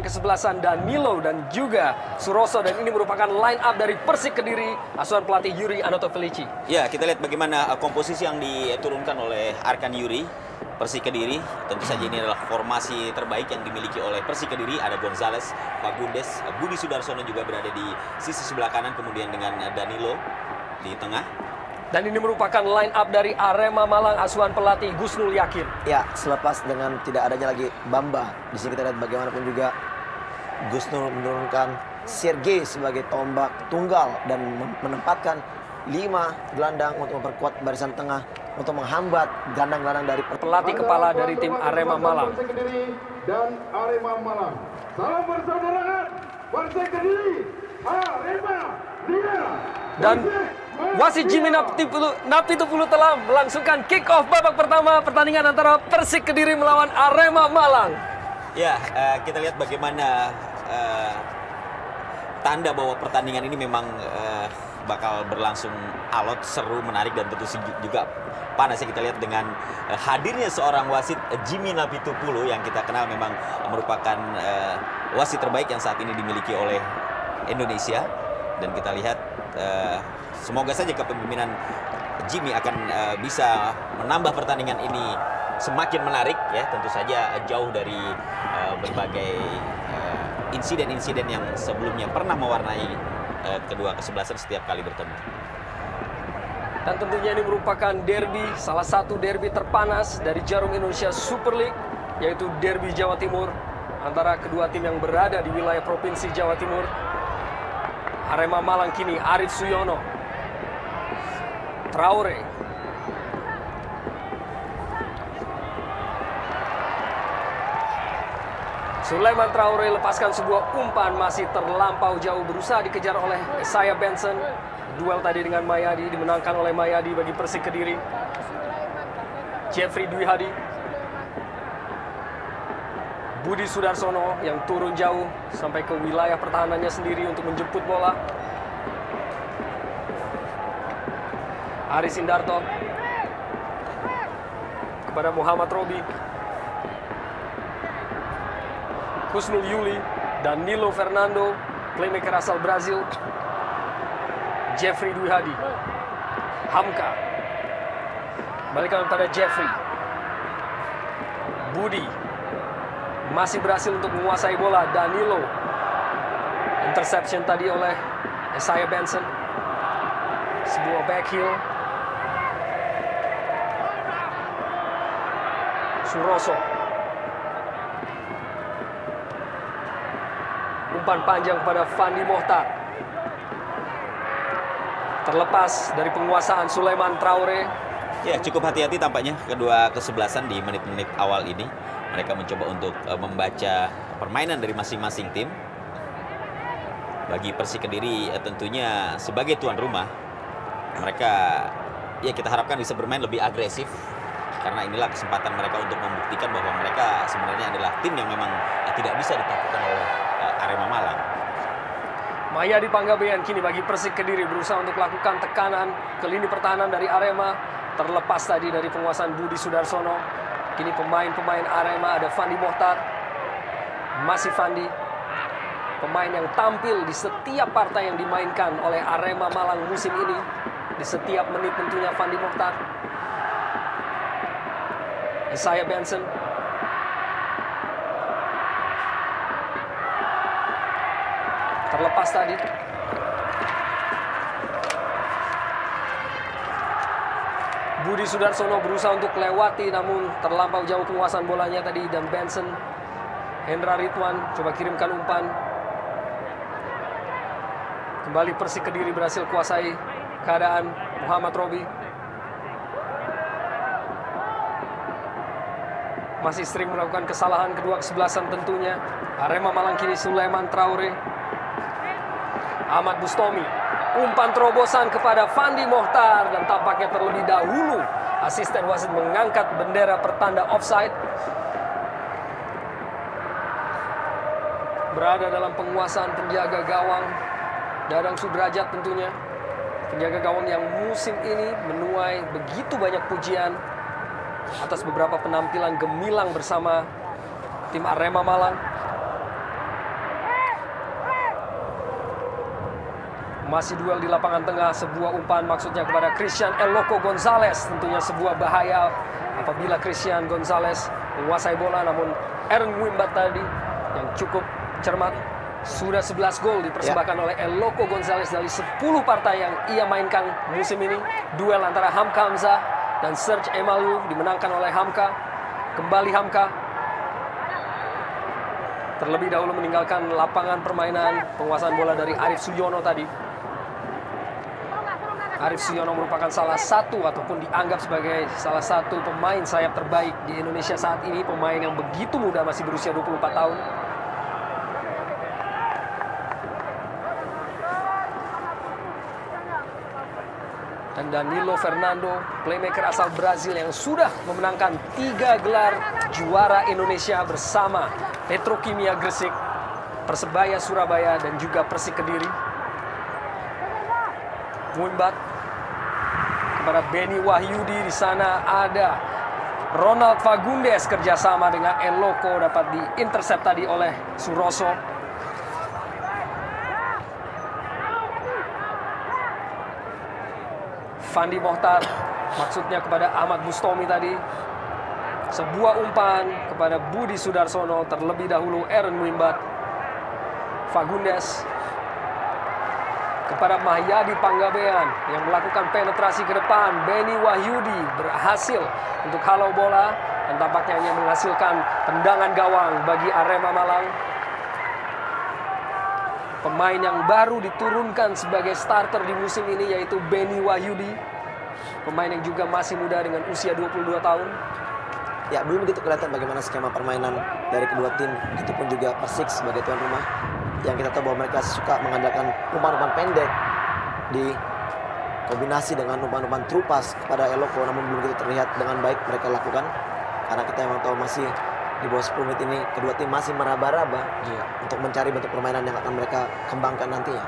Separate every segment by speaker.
Speaker 1: kesebelasan Danilo dan juga Suroso, dan ini merupakan line up dari Persik Kediri asuhan pelatih Yuri Anotovilici.
Speaker 2: Ya, kita lihat bagaimana komposisi yang diturunkan oleh Arkan Yuri Persik Kediri. Tentu saja ini adalah formasi terbaik yang dimiliki oleh Persik Kediri. Ada Gonzales, Fagundes, Budi Sudarsono juga berada di sisi sebelah kanan, kemudian dengan Danilo di tengah.
Speaker 1: Dan ini merupakan line up dari Arema Malang asuhan pelatih Gusnul Yakin.
Speaker 3: Ya, selepas dengan tidak adanya lagi Bamba, di sini kita lihat bagaimanapun juga Gusnul menurunkan Sergei sebagai tombak tunggal dan menempatkan 5 gelandang untuk memperkuat barisan tengah untuk menghambat gelandang-gelandang dari
Speaker 1: pelatih kepala dari tim Arema Malang.
Speaker 4: Dan Arema Malang. Salam persaudaraan Persik Kediri, Arema,
Speaker 1: dan wasit Jimmy Napitupulu telah melangsungkan kick off babak pertama pertandingan antara Persik Kediri melawan Arema Malang.
Speaker 2: Ya, kita lihat bagaimana tanda bahwa pertandingan ini memang bakal berlangsung alot, seru, menarik, dan tentu juga panas. Ya, kita lihat dengan hadirnya seorang wasit Jimmy Napitupulu yang kita kenal memang merupakan wasit terbaik yang saat ini dimiliki oleh Indonesia. Dan kita lihat semoga saja kepemimpinan Jimmy akan bisa menambah pertandingan ini semakin menarik, ya. Tentu saja jauh dari berbagai insiden-insiden yang sebelumnya pernah mewarnai kedua kesebelasan setiap kali bertemu.
Speaker 1: Dan tentunya ini merupakan derby, salah satu derby terpanas dari Jarum Indonesia Super League, yaitu derby Jawa Timur antara kedua tim yang berada di wilayah Provinsi Jawa Timur. Arema Malang kini Arif Suyono, Traore, Sulaiman Traore lepaskan sebuah umpan, masih terlampau jauh, berusaha dikejar oleh Isaiah Benson. Duel tadi dengan Mayadi dimenangkan oleh Mayadi bagi Persik Kediri. Jeffrey Dwi Hadi, Budi Sudarsono yang turun jauh sampai ke wilayah pertahanannya sendiri untuk menjemput bola. Aris Indarto kepada Muhammad Robi, Kusnul Yuli, Danilo Fernando, playmaker asal Brazil, Jeffrey Dwi Hadi, Hamka, balikan pada Jeffrey, Budi, masih berhasil untuk menguasai bola. Danilo, interception tadi oleh Isaiah Benson, sebuah backheel. Suroso, umpan panjang kepada Fandi Mohtar, terlepas dari penguasaan Sulaiman Traore.
Speaker 2: Ya, cukup hati-hati tampaknya kedua kesebelasan di menit-menit awal ini. Mereka mencoba untuk membaca permainan dari masing-masing tim. Bagi Persik Kediri tentunya sebagai tuan rumah, mereka, ya, kita harapkan bisa bermain lebih agresif, karena inilah kesempatan mereka untuk membuktikan bahwa mereka sebenarnya adalah tim yang memang tidak bisa ditaklukkan oleh Arema Malang.
Speaker 1: Mayadi Panggabean kini bagi Persik Kediri berusaha untuk lakukan tekanan ke lini pertahanan dari Arema, terlepas tadi dari penguasaan Budi Sudarsono. Kini pemain-pemain Arema ada Fandi Mohtar, masih Fandi, pemain yang tampil di setiap partai yang dimainkan oleh Arema Malang musim ini, di setiap menit tentunya Fandi Mohtar. Isaiah Benson, terlepas tadi. Budi Sudarsono berusaha untuk lewati, namun terlampau jauh penguasaan bolanya tadi. Dan Benson, Hendra Ridwan coba kirimkan umpan. Kembali Persik Kediri berhasil kuasai keadaan. Muhammad Robi masih sering melakukan kesalahan kedua kesebelasan tentunya. Arema Malang kini Sulaiman Traore, Ahmad Bustomi, umpan terobosan kepada Fandi Mohtar, dan tampaknya terlebih dahulu asisten wasit mengangkat bendera pertanda offside. Berada dalam penguasaan penjaga gawang Dadang Sudrajat tentunya. Penjaga gawang yang musim ini menuai begitu banyak pujian atas beberapa penampilan gemilang bersama tim Arema Malang. Masih duel di lapangan tengah, sebuah umpan maksudnya kepada Christian El Loco Gonzalez. Tentunya sebuah bahaya apabila Christian Gonzalez menguasai bola, namun Aaron Wimbat tadi yang cukup cermat. Sudah 11 gol dipersembahkan oleh El Loco Gonzalez dari 10 partai yang ia mainkan musim ini. Duel antara Hamka Hamzah dan Serge Emaliu dimenangkan oleh Hamka. Kembali Hamka terlebih dahulu meninggalkan lapangan permainan. Penguasaan bola dari Arif Suyono tadi. Arif Suyono merupakan salah satu ataupun dianggap sebagai salah satu pemain sayap terbaik di Indonesia saat ini. Pemain yang begitu muda, masih berusia 24 tahun. Dan Danilo Fernando, playmaker asal Brazil yang sudah memenangkan 3 gelar juara Indonesia bersama Petrokimia Gresik, Persebaya Surabaya, dan juga Persik Kediri. Wimbat kepada Benny Wahyudi. Di sana ada Ronald Fagundes, kerjasama dengan El Loco dapat diintercept tadi oleh Suroso. Fandi Mohtar maksudnya kepada Ahmad Bustomi tadi. Sebuah umpan kepada Budi Sudarsono, terlebih dahulu Aaron Wimbat. Fagundes kepada Mahyadi Panggabean yang melakukan penetrasi ke depan. Benny Wahyudi berhasil untuk halau bola dan tampaknya hanya menghasilkan tendangan gawang bagi Arema Malang. Pemain yang baru diturunkan sebagai starter di musim ini yaitu Benny Wahyudi. Pemain yang juga masih muda dengan usia 22 tahun.
Speaker 3: Ya, belum begitu kelihatan bagaimana skema permainan dari kedua tim. Begitupun juga Persik sebagai tuan rumah. Yang kita tahu bahwa mereka suka mengandalkan umpan-umpan pendek di kombinasi dengan umpan-umpan trupas kepada El Loco. Namun belum begitu terlihat dengan baik mereka lakukan. Karena kita memang tahu masih di bawah 10 menit ini kedua tim masih meraba-raba untuk mencari bentuk permainan yang akan mereka kembangkan nantinya.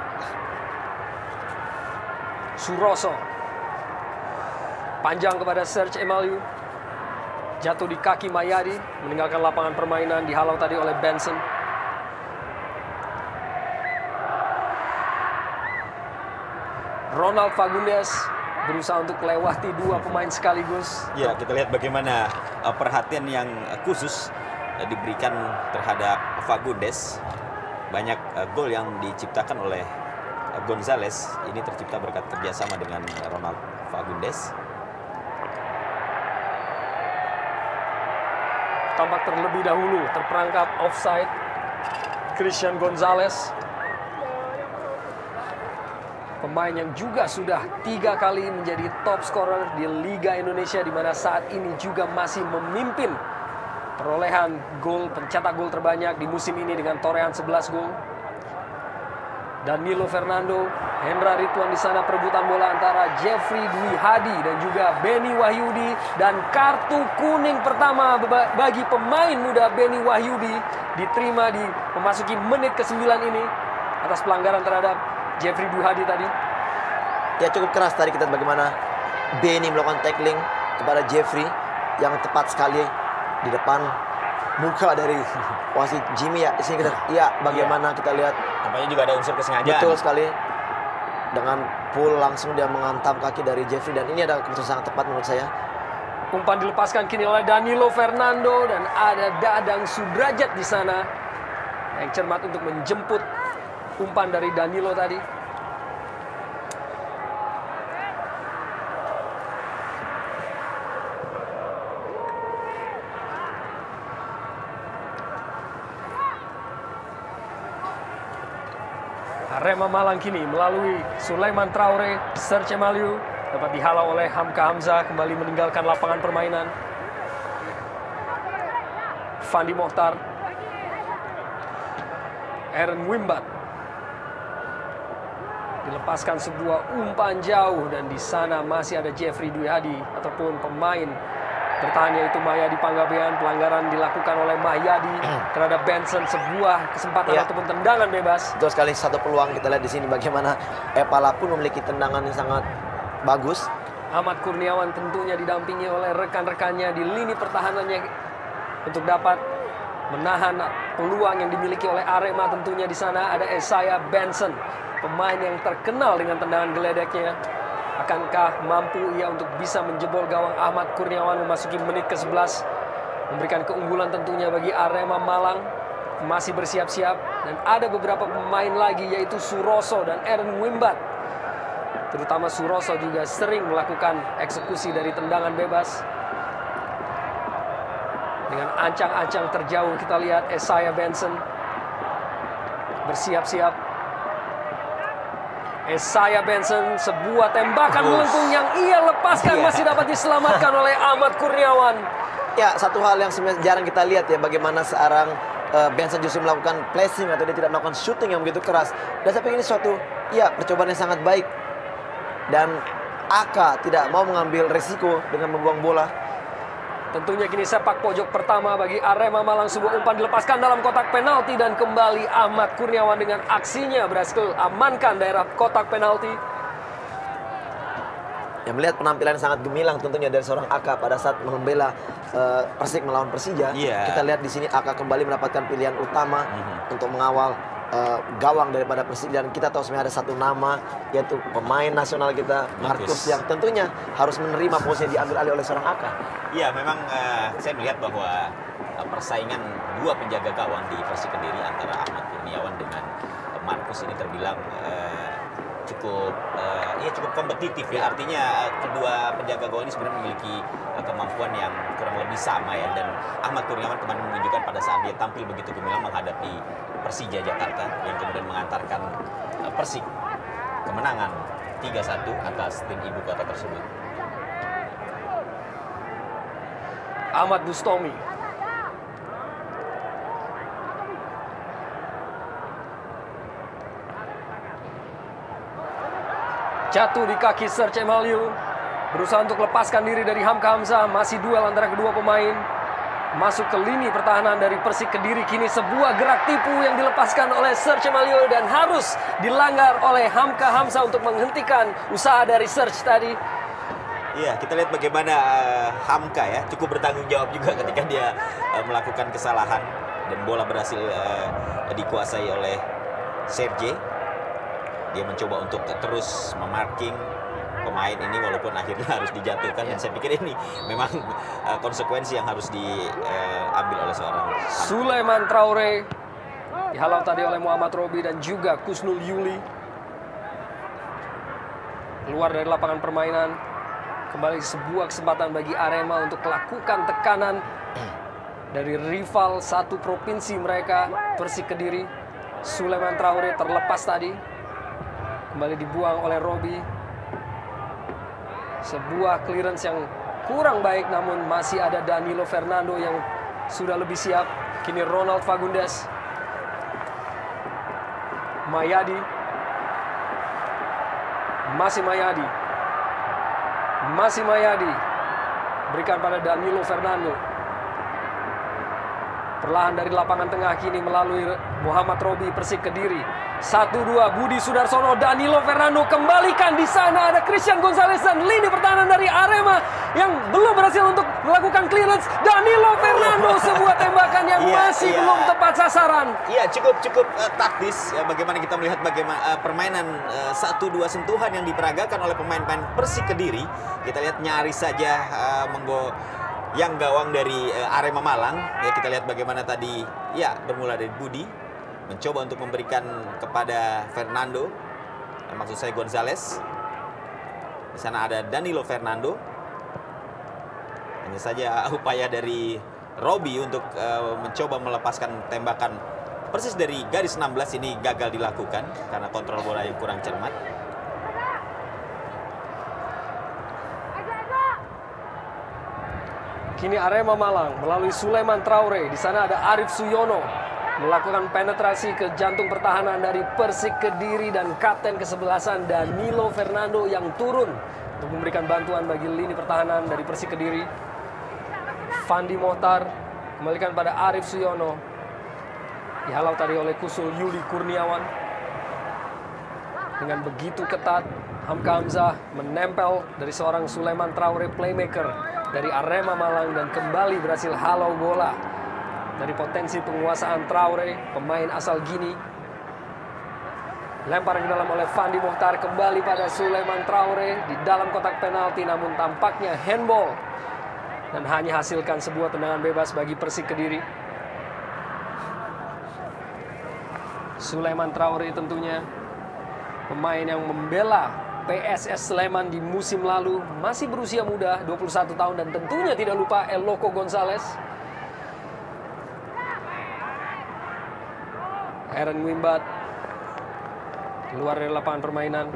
Speaker 1: Suroso panjang kepada Serge Emaliu, jatuh di kaki Mahyadi, meninggalkan lapangan permainan, dihalau tadi oleh Benson. Ronald Fagundes berusaha untuk melewati 2 pemain sekaligus.
Speaker 2: Ya, kita lihat bagaimana perhatian yang khusus diberikan terhadap Fagundes. Banyak gol yang diciptakan oleh Gonzalez ini tercipta berkat kerjasama dengan Ronald Fagundes.
Speaker 1: Tampak terlebih dahulu terperangkap offside Christian Gonzalez, pemain yang juga sudah 3 kali menjadi top scorer di Liga Indonesia, di mana saat ini juga masih memimpin perolehan gol, pencetak gol terbanyak di musim ini dengan torehan 11 gol. Danilo Fernando, Hendra Ridwan di sana, perebutan bola antara Jeffrey Dwi Hadi dan juga Benny Wahyudi, dan kartu kuning pertama bagi pemain muda Benny Wahyudi diterima di memasuki menit ke-9 ini atas pelanggaran terhadap Jeffrey Dwi Hadi tadi.
Speaker 3: Ya, cukup keras tadi kita bagaimana Benny melakukan tackling kepada Jeffrey yang tepat sekali di depan muka dari wasit Jimmy ya. Di sini kita bagaimana kita lihat
Speaker 2: Tampaknya juga ada unsur kesengajaan.
Speaker 3: betul sekali. Dengan pull langsung dia menghantam kaki dari Jeffrey, dan ini ada keputusan sangat tepat menurut saya.
Speaker 1: Umpan dilepaskan kini oleh Danilo Fernando dan ada Dadang Sudrajat di sana yang cermat untuk menjemput umpan dari Danilo tadi. Arema Malang kini melalui Sulaiman Traore, Serge Emaliu dapat dihalau oleh Hamka Hamzah, kembali meninggalkan lapangan permainan. Fandi Mohtar, Aaron Wimbat dilepaskan sebuah umpan jauh, dan di sana masih ada Jeffrey Dwi Hadi ataupun pemain bertahan yaitu Mahyadi Panggabean. Pelanggaran dilakukan oleh Mahyadi terhadap Benson, sebuah kesempatan ataupun tendangan bebas.
Speaker 3: Betul sekali, satu peluang kita lihat di sini bagaimana Epala pun memiliki tendangan yang sangat bagus.
Speaker 1: Ahmad Kurniawan tentunya didampingi oleh rekan-rekannya di lini pertahanannya untuk dapat menahan peluang yang dimiliki oleh Arema. Tentunya di sana ada Esaya Benson pemain yang terkenal dengan tendangan geledeknya. Akankah mampu ia untuk bisa menjebol gawang Ahmad Kurniawan memasuki menit ke-11, memberikan keunggulan tentunya bagi Arema Malang. Masih bersiap-siap dan ada beberapa pemain lagi yaitu Suroso dan Eren Wimbat. Terutama Suroso juga sering melakukan eksekusi dari tendangan bebas. Dengan ancang-ancang terjauh kita lihat Isaiah Benson bersiap-siap. Isaiah Benson, sebuah tembakan melengkung yang ia lepaskan masih dapat diselamatkan oleh Ahmad Kurniawan.
Speaker 3: Ya, satu hal yang sebenarnya jarang kita lihat ya, bagaimana seorang Benson justru melakukan placing atau dia tidak melakukan shooting yang begitu keras. Dan saya pikir ini suatu percobaan yang sangat baik. Dan Aka tidak mau mengambil resiko dengan membuang bola.
Speaker 1: Tentunya kini sepak pojok pertama bagi Arema Malang, sebuah umpan dilepaskan dalam kotak penalti dan kembali Ahmad Kurniawan dengan aksinya berhasil amankan daerah kotak penalti.
Speaker 3: Yang melihat penampilan sangat gemilang tentunya dari seorang Aka pada saat membela Persik melawan Persija. Kita lihat di sini Aka kembali mendapatkan pilihan utama untuk mengawal gawang daripada Persik, dan kita tahu sebenarnya ada satu nama yaitu pemain nasional kita Marcus yang tentunya harus menerima posisi yang diambil alih oleh seorang Aka.
Speaker 2: Iya, memang saya melihat bahwa persaingan dua penjaga gawang di Persik Kediri antara Ahmad Kurniawan dengan Marcus ini terbilang cukup kompetitif ya. Artinya kedua penjaga gawang ini sebenarnya memiliki kemampuan yang kurang lebih sama ya. Dan Ahmad Kurniawan kemarin menunjukkan pada saat dia tampil begitu gemilang menghadapi Persija Jakarta yang kemudian mengantarkan Persik kemenangan 3-1 atas tim ibu kota tersebut.
Speaker 1: Ahmad Bustomi. Jatuh di kaki Serge Emaliu. Berusaha untuk lepaskan diri dari Hamka Hamzah. Masih duel antara kedua pemain. Masuk ke lini pertahanan dari Persik Kediri. Kini sebuah gerak tipu yang dilepaskan oleh Serge Emaliu dan harus dilanggar oleh Hamka Hamzah untuk menghentikan usaha dari Serge tadi.
Speaker 2: Iya, kita lihat bagaimana Hamka ya cukup bertanggung jawab juga ketika dia melakukan kesalahan dan bola berhasil dikuasai oleh Serge. Dia mencoba untuk terus memarking pemain ini walaupun akhirnya harus dijatuhkan, dan saya pikir ini memang konsekuensi yang harus diambil oleh seorang
Speaker 1: Sulaiman Traore dihalau tadi oleh Muhammad Robi dan juga Kusnul Yuli. Keluar dari lapangan permainan. Kembali sebuah kesempatan bagi Arema untuk melakukan tekanan dari rival satu provinsi mereka, Persik Kediri. Sulaiman Traore terlepas tadi. Kembali dibuang oleh Robi. Sebuah clearance yang kurang baik, namun masih ada Danilo Fernando yang sudah lebih siap. Kini Ronald Fagundes. Mayadi. Masih Mayadi. Masih Mayadi. Berikan pada Danilo Fernando. Perlahan dari lapangan tengah kini melalui Muhammad Robi Persik Kediri. 1-2 Budi Sudarsono, Danilo Fernando kembalikan. Di sana ada Christian Gonzalez dan lini pertahanan dari Arema yang belum berhasil untuk melakukan clearance. Danilo Fernando, sebuah tembakan yang masih belum tepat sasaran.
Speaker 2: Iya, cukup taktis ya, bagaimana kita melihat bagaimana permainan 1-2 sentuhan yang diperagakan oleh pemain-pemain Persik Kediri. Kita lihat nyaris saja yang gawang dari Arema Malang. Ya, kita lihat bagaimana tadi bermula dari Budi mencoba untuk memberikan kepada Fernando, maksud saya Gonzalez. Di sana ada Danilo Fernando. Hanya saja upaya dari Robi untuk mencoba melepaskan tembakan persis dari garis 16 ini gagal dilakukan karena kontrol bola yang kurang cermat.
Speaker 1: Kini Arema Malang melalui Sulaiman Traore. Di sana ada Arif Suyono melakukan penetrasi ke jantung pertahanan dari Persik Kediri dan kapten kesebelasan Danilo Fernando yang turun untuk memberikan bantuan bagi lini pertahanan dari Persik Kediri. Fandi Mohtar kembalikan pada Arif Suyono. Dihalau tadi oleh Kusul Yuli Kurniawan. Dengan begitu ketat, Hamka Hamzah menempel dari seorang Sulaiman Traore playmaker dari Arema Malang dan kembali berhasil halau bola dari potensi penguasaan Traore, pemain asal Gini. Lempar ke dalam oleh Fandi Mohtar, kembali pada Sulaiman Traore di dalam kotak penalti, namun tampaknya handball dan hanya hasilkan sebuah tendangan bebas bagi Persik Kediri. Sulaiman Traore tentunya pemain yang membela PSS Sleman di musim lalu, masih berusia muda, 21 tahun, dan tentunya tidak lupa Eloko Gonzalez. Aaron Wimbat keluar dari lapangan permainan.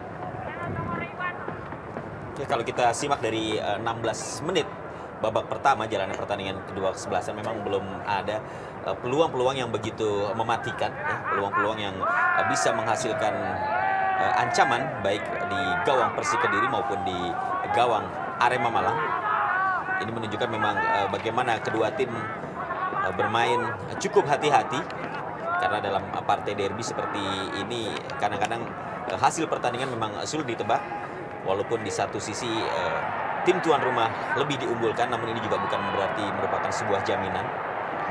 Speaker 2: Ya, kalau kita simak dari 16 menit babak pertama jalannya pertandingan kedua kesebelasan, memang belum ada peluang-peluang yang begitu mematikan, ya, peluang-peluang yang bisa menghasilkan ancaman baik di gawang Persik Kediri maupun di gawang Arema Malang. Ini menunjukkan memang bagaimana kedua tim bermain cukup hati-hati, karena dalam partai derby seperti ini kadang-kadang hasil pertandingan memang sulit ditebak. Walaupun di satu sisi tim tuan rumah lebih diunggulkan, namun ini juga bukan berarti merupakan sebuah jaminan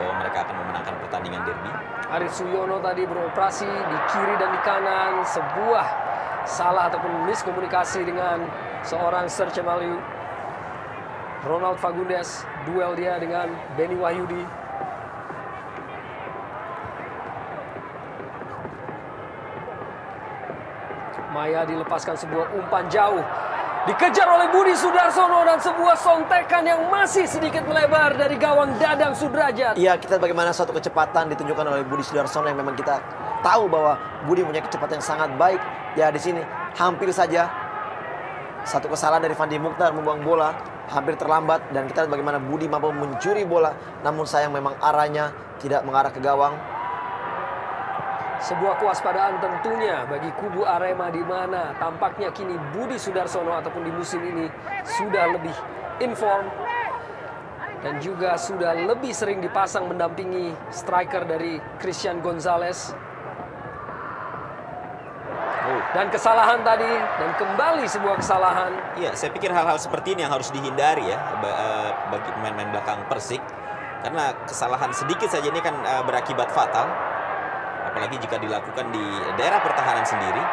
Speaker 2: bahwa mereka akan memenangkan pertandingan derby. Arif
Speaker 1: Suyono tadi beroperasi di kiri dan di kanan, sebuah salah ataupun miskomunikasi dengan seorang Serce Maliu. Ronald Fagundes duel dia dengan Benny Wahyudi. Maya dilepaskan sebuah umpan jauh, dikejar oleh Budi Sudarsono, dan sebuah sontekan yang masih sedikit melebar dari gawang Dadang Sudrajat.
Speaker 3: Iya, kita bagaimana suatu kecepatan ditunjukkan oleh Budi Sudarsono yang memang kita tahu bahwa Budi punya kecepatan yang sangat baik. Ya, di sini hampir saja satu kesalahan dari Fandi Mohtar membuang bola, hampir terlambat, dan kita lihat bagaimana Budi mampu mencuri bola, namun sayang memang arahnya tidak mengarah ke gawang.
Speaker 1: Sebuah kewaspadaan tentunya bagi kubu Arema, di mana tampaknya kini Budi Sudarsono ataupun di musim ini sudah lebih inform dan juga sudah lebih sering dipasang mendampingi striker dari Christian Gonzalez. Dan kesalahan tadi, dan kembali sebuah kesalahan.
Speaker 2: Iya, saya pikir hal-hal seperti ini yang harus dihindari ya bagi pemain-pemain belakang Persik, karena kesalahan sedikit saja ini kan berakibat fatal. Apalagi jika dilakukan di daerah pertahanan sendiri.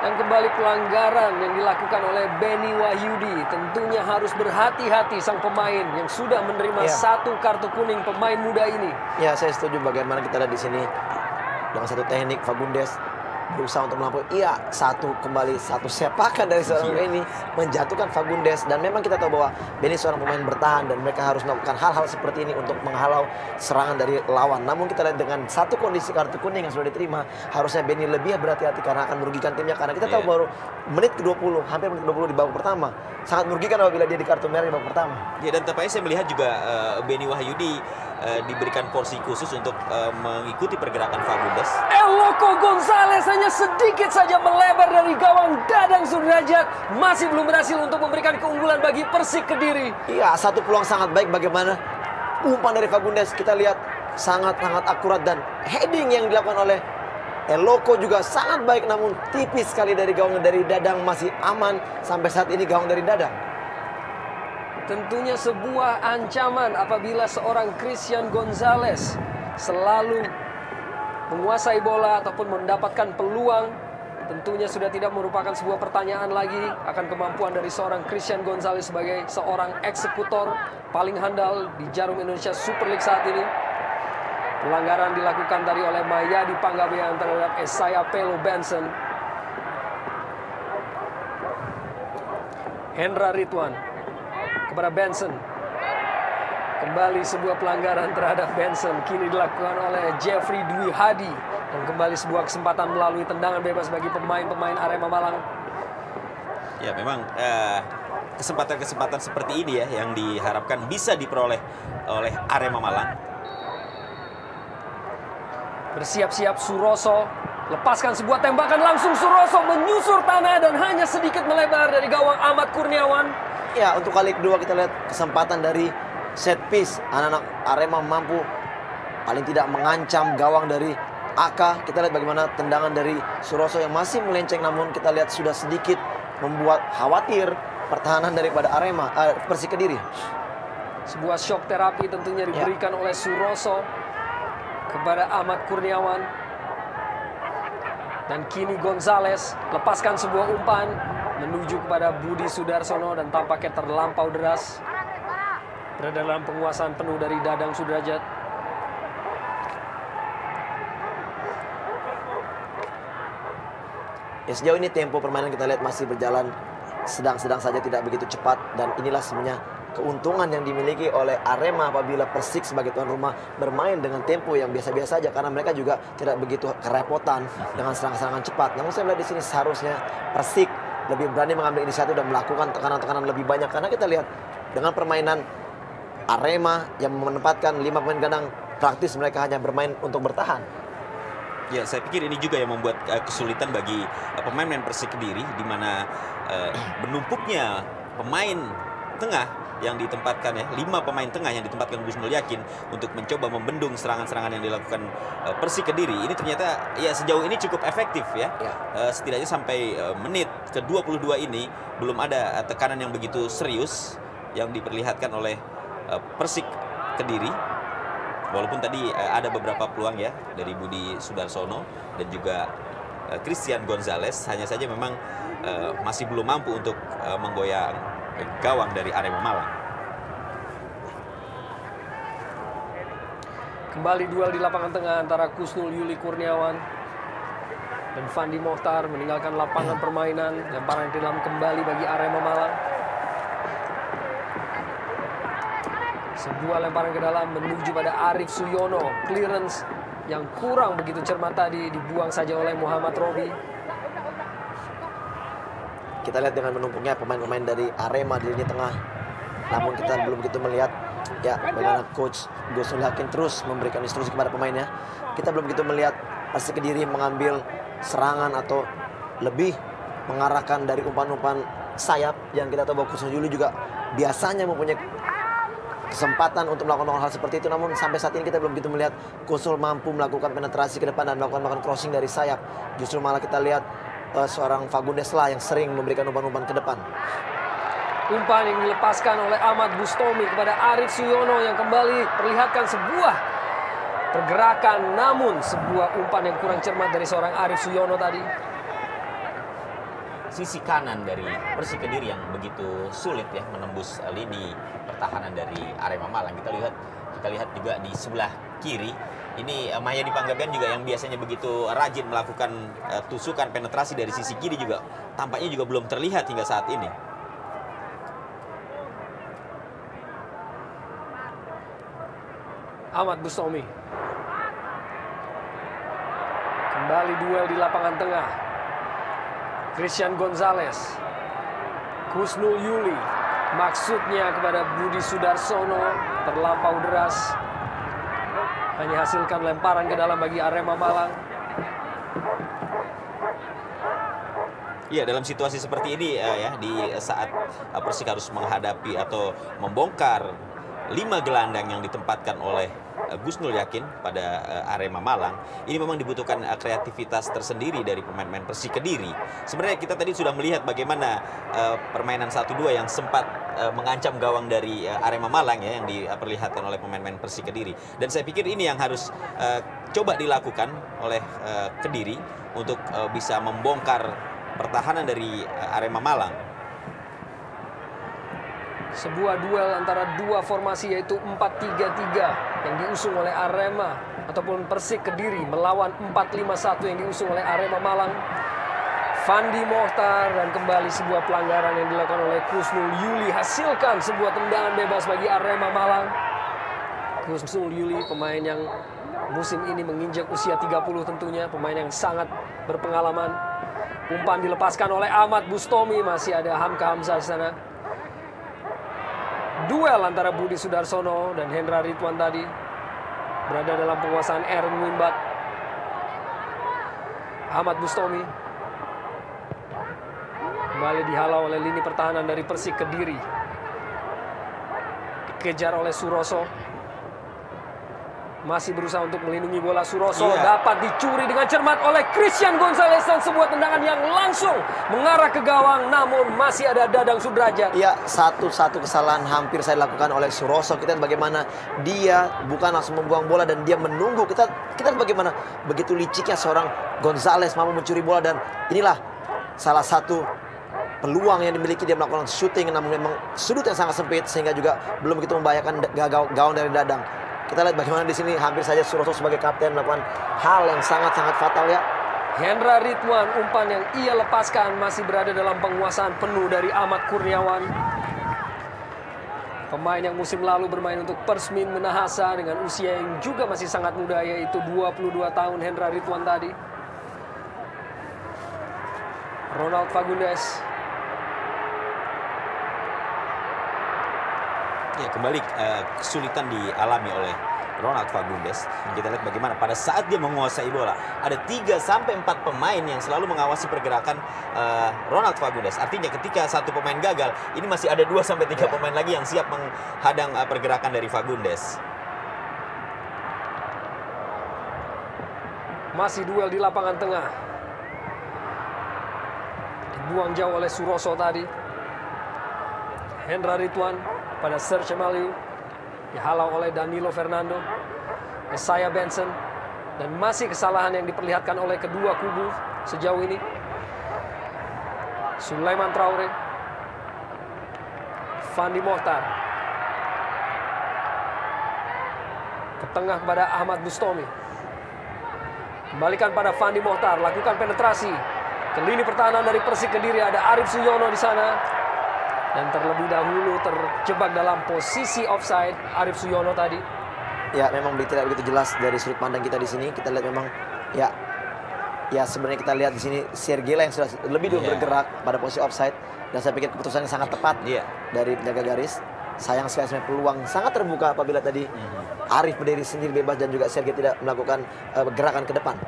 Speaker 1: Dan kembali pelanggaran yang dilakukan oleh Benny Wahyudi. Tentunya harus berhati-hati sang pemain yang sudah menerima satu kartu kuning, pemain muda ini.
Speaker 3: Ya, saya setuju bagaimana kita lihat di sini dengan satu teknik Fagundes berusaha untuk melampaui. Iya, satu sepakan dari seorang Benny menjatuhkan Fagundes, dan memang kita tahu bahwa Benny seorang pemain bertahan dan mereka harus melakukan hal-hal seperti ini untuk menghalau serangan dari lawan. Namun kita lihat dengan satu kondisi kartu kuning yang sudah diterima, harusnya Benny lebih berhati-hati karena akan merugikan timnya, karena kita tahu baru menit ke-20, hampir menit ke-20 di babak pertama. Sangat merugikan apabila dia di kartu merah di babak pertama.
Speaker 2: Ya, dan tampaknya saya melihat juga Benny Wahyudi diberikan porsi khusus untuk mengikuti pergerakan Fagundes.
Speaker 1: Eloko Gonzalez hanya sedikit saja melebar dari gawang Dadang Sudrajat, masih belum berhasil untuk memberikan keunggulan bagi Persik Kediri.
Speaker 3: Iya, satu peluang sangat baik bagaimana umpan dari Fagundes, kita lihat sangat-sangat akurat, dan heading yang dilakukan oleh Eloko juga sangat baik, namun tipis sekali dari gawang dari Dadang. Masih aman sampai saat ini gawang dari Dadang.
Speaker 1: Tentunya sebuah ancaman apabila seorang Christian Gonzalez selalu menguasai bola ataupun mendapatkan peluang. Tentunya sudah tidak merupakan sebuah pertanyaan lagi akan kemampuan dari seorang Christian Gonzalez sebagai seorang eksekutor paling handal di Jarum Indonesia Super League saat ini. Pelanggaran dilakukan tadi oleh Mayadi Panggabean terhadap Esaya Pelo Benson. Hendra Ridwan kepada Benson. Kembali sebuah pelanggaran terhadap Benson kini dilakukan oleh Jeffrey Dwi Hadi, dan kembali sebuah kesempatan melalui tendangan bebas bagi pemain-pemain Arema Malang.
Speaker 2: Ya, memang kesempatan-kesempatan seperti ini ya yang diharapkan bisa diperoleh oleh Arema Malang.
Speaker 1: Bersiap-siap Suroso, lepaskan sebuah tembakan, langsung Suroso menyusur tanah dan hanya sedikit melebar dari gawang Ahmad Kurniawan.
Speaker 3: Ya, untuk kali kedua kita lihat kesempatan dari set piece. Anak-anak Arema mampu paling tidak mengancam gawang dari Aka. Kita lihat bagaimana tendangan dari Suroso yang masih melenceng, namun kita lihat sudah sedikit membuat khawatir pertahanan daripada Arema, Persik Kediri.
Speaker 1: Sebuah shock terapi tentunya diberikan oleh Suroso kepada Ahmad Kurniawan. Dan kini Gonzales lepaskan sebuah umpan menuju kepada Budi Sudarsono dan tampaknya terlampau deras. Berada dalam penguasaan penuh dari Dadang Sudrajat.
Speaker 3: Ya, sejauh ini tempo permainan kita lihat masih berjalan sedang-sedang saja, tidak begitu cepat. Dan inilah sebenarnya keuntungan yang dimiliki oleh Arema apabila Persik sebagai tuan rumah bermain dengan tempo yang biasa-biasa saja, karena mereka juga tidak begitu kerepotan dengan serangan-serangan cepat. Namun saya melihat di sini seharusnya Persik lebih berani mengambil inisiatif dan melakukan tekanan-tekanan lebih banyak, karena kita lihat dengan permainan Arema yang menempatkan 5 pemain gelandang, praktis mereka hanya bermain untuk bertahan.
Speaker 2: Ya, saya pikir ini juga yang membuat kesulitan bagi pemain-pemain Persik Kediri, di mana menumpuknya pemain tengah yang ditempatkan, ya, 5 pemain tengah yang ditempatkan Gusnul Yakin untuk mencoba membendung serangan-serangan yang dilakukan Persik Kediri. Ini ternyata ya sejauh ini cukup efektif, ya. Setidaknya sampai menit ke-22 ini belum ada tekanan yang begitu serius yang diperlihatkan oleh Persik Kediri. Walaupun tadi ada beberapa peluang, ya, dari Budi Sudarsono dan juga Christian Gonzales, hanya saja memang masih belum mampu untuk menggoyang gawang dari Arema Malang.
Speaker 1: Kembali duel di lapangan tengah antara Kusnul Yuli Kurniawan dan Fandi Mohtar meninggalkan lapangan permainan. Lemparan ke dalam kembali bagi Arema Malang. Sebuah lemparan ke dalam menuju pada Arif Suyono. Clearance yang kurang begitu cermat tadi dibuang saja oleh Muhammad Robi.
Speaker 3: Kita lihat dengan menumpuknya pemain-pemain dari Arema di lini tengah. Namun kita belum begitu melihat, ya, bagaimana coach Gusnul Yakin terus memberikan instruksi kepada pemainnya. Kita belum begitu melihat Persik Kediri mengambil serangan atau lebih mengarahkan dari umpan-umpan sayap, yang kita tahu bahwa Kusnul Yuli juga biasanya mempunyai kesempatan untuk melakukan hal seperti itu. Namun sampai saat ini kita belum begitu melihat Kusnul mampu melakukan penetrasi ke depan dan melakukan crossing dari sayap. Justru malah kita lihat seorang Fagundes lah yang sering memberikan umpan-umpan ke depan.
Speaker 1: Umpan yang dilepaskan oleh Ahmad Bustomi kepada Arif Suyono yang kembali perlihatkan sebuah pergerakan, namun sebuah umpan yang kurang cermat dari seorang Arif Suyono tadi.
Speaker 2: Sisi kanan dari Persik Kediri yang begitu sulit, ya, menembus lini pertahanan dari Arema Malang. Kita lihat juga di sebelah kiri ini Mahyadi Panggabean juga yang biasanya begitu rajin melakukan tusukan penetrasi dari sisi kiri juga tampaknya juga belum terlihat hingga saat ini.
Speaker 1: Ahmad Bustomi. Kembali duel di lapangan tengah. Christian Gonzales, Kusnul Yuli, maksudnya kepada Budi Sudarsono, terlampau deras. Hanya hasilkan lemparan ke dalam bagi Arema Malang.
Speaker 2: Ya, dalam situasi seperti ini, ya, di saat Persik harus menghadapi atau membongkar 5 gelandang yang ditempatkan oleh Gusnul Yakin pada Arema Malang, ini memang dibutuhkan kreativitas tersendiri dari pemain-pemain Persik Kediri. Sebenarnya kita tadi sudah melihat bagaimana permainan 1-2 yang sempat mengancam gawang dari Arema Malang, ya, yang diperlihatkan oleh pemain-pemain Persik Kediri. Dan saya pikir ini yang harus coba dilakukan oleh Kediri untuk bisa membongkar pertahanan dari Arema Malang.
Speaker 1: Sebuah duel antara dua formasi, yaitu 4-3-3 yang diusung oleh Arema ataupun Persik Kediri melawan 4-5-1 yang diusung oleh Arema Malang. Fandi Mohtar, dan kembali sebuah pelanggaran yang dilakukan oleh Kusnul Yuli, hasilkan sebuah tendangan bebas bagi Arema Malang. Kusnul Yuli, pemain yang musim ini menginjak usia 30 tentunya, pemain yang sangat berpengalaman. Umpan dilepaskan oleh Ahmad Bustomi, masih ada Hamka Hamzah di sana. Duel antara Budi Sudarsono dan Hendra Ridwan tadi berada dalam penguasaan Aaron Wimbat. Ahmad Bustomi kembali dihalau oleh lini pertahanan dari Persik Kediri. Dikejar oleh Suroso. Masih berusaha untuk melindungi bola. Suroso
Speaker 2: Iya.
Speaker 1: dapat dicuri dengan cermat oleh Christian Gonzalez dan sebuah tendangan yang langsung mengarah ke gawang, namun masih ada Dadang Sudrajat.
Speaker 3: Ya, satu kesalahan hampir saya lakukan oleh Suroso. Kita lihat bagaimana dia bukan langsung membuang bola dan dia menunggu. Kita lihat bagaimana begitu liciknya seorang Gonzalez mau mencuri bola, dan inilah salah satu peluang yang dimiliki. Dia melakukan shooting, namun memang sudut yang sangat sempit sehingga juga belum begitu membahayakan gawang dari Dadang. Kita lihat bagaimana di sini hampir saja Suroso sebagai kapten melakukan hal yang sangat-sangat fatal ya.
Speaker 1: Hendra Ridwan, umpan yang ia lepaskan masih berada dalam penguasaan penuh dari Ahmad Kurniawan. Pemain yang musim lalu bermain untuk Persmin Minahasa dengan usia yang juga masih sangat muda, yaitu 22 tahun Hendra Ridwan tadi. Ronald Fagundes.
Speaker 2: Ya, kembali kesulitan dialami oleh Ronald Fagundes. Kita lihat bagaimana pada saat dia menguasai bola, ada 3-4 pemain yang selalu mengawasi pergerakan Ronald Fagundes. Artinya ketika satu pemain gagal, ini masih ada 2-3 pemain lagi yang siap menghadang pergerakan dari Fagundes.
Speaker 1: Masih duel di lapangan tengah. Dibuang jauh oleh Suroso tadi. Hendra Ridwan pada Serge Emaliu, dihalau oleh Danilo Fernando, Isaiah Benson, dan masih kesalahan yang diperlihatkan oleh kedua kubu sejauh ini. Sulaiman Traore, Fandi Mohtar, ke tengah kepada Ahmad Bustomi, kembalikan pada Fandi Mohtar, lakukan penetrasi ke lini pertahanan dari Persik Kediri. Ada Arif Suyono di sana. Dan terlebih dahulu terjebak dalam posisi offside Arif Suyono tadi.
Speaker 3: Ya, memang tidak begitu jelas dari sudut pandang kita di sini. Kita lihat memang ya sebenarnya kita lihat di sini Sergei yang sudah lebih dulu bergerak pada posisi offside, dan saya pikir keputusan yang sangat tepat dari penjaga garis. Sayang sekali sebenarnya peluang sangat terbuka apabila tadi Arif berdiri sendiri bebas dan juga Sergei tidak melakukan gerakan ke depan.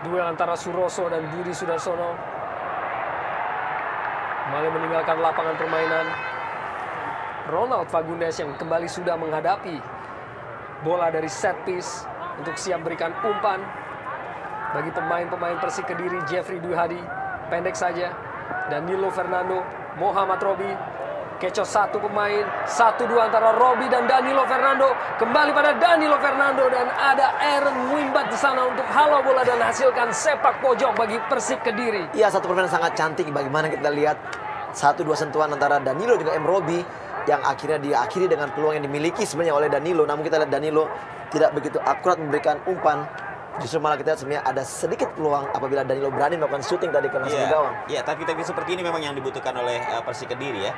Speaker 1: Duel antara Suroso dan Budi Sudarsono kembali meninggalkan lapangan permainan. Ronald Fagundes yang kembali sudah menghadapi bola dari set piece untuk siap berikan umpan bagi pemain-pemain Persik Kediri. Jeffrey Dwi Hadi pendek saja. Danilo Fernando, Muhammad Robi, kecoh satu pemain, 1-2 antara Robi dan Danilo Fernando. Kembali pada Danilo Fernando dan ada Aaron Mwimbat di sana untuk halau bola dan hasilkan sepak pojok bagi Persik Kediri.
Speaker 3: Iya, satu permainan sangat cantik. Bagaimana kita lihat 1-2 sentuhan antara Danilo dengan M. Robi yang akhirnya diakhiri dengan peluang yang dimiliki sebenarnya oleh Danilo. Namun kita lihat Danilo tidak begitu akurat memberikan umpan. Justru malah kita lihat sebenarnya ada sedikit peluang apabila Danilo berani melakukan shooting tadi ke masuk gawang.
Speaker 2: Iya, taktik-taktik seperti ini memang yang dibutuhkan oleh Persik Kediri ya.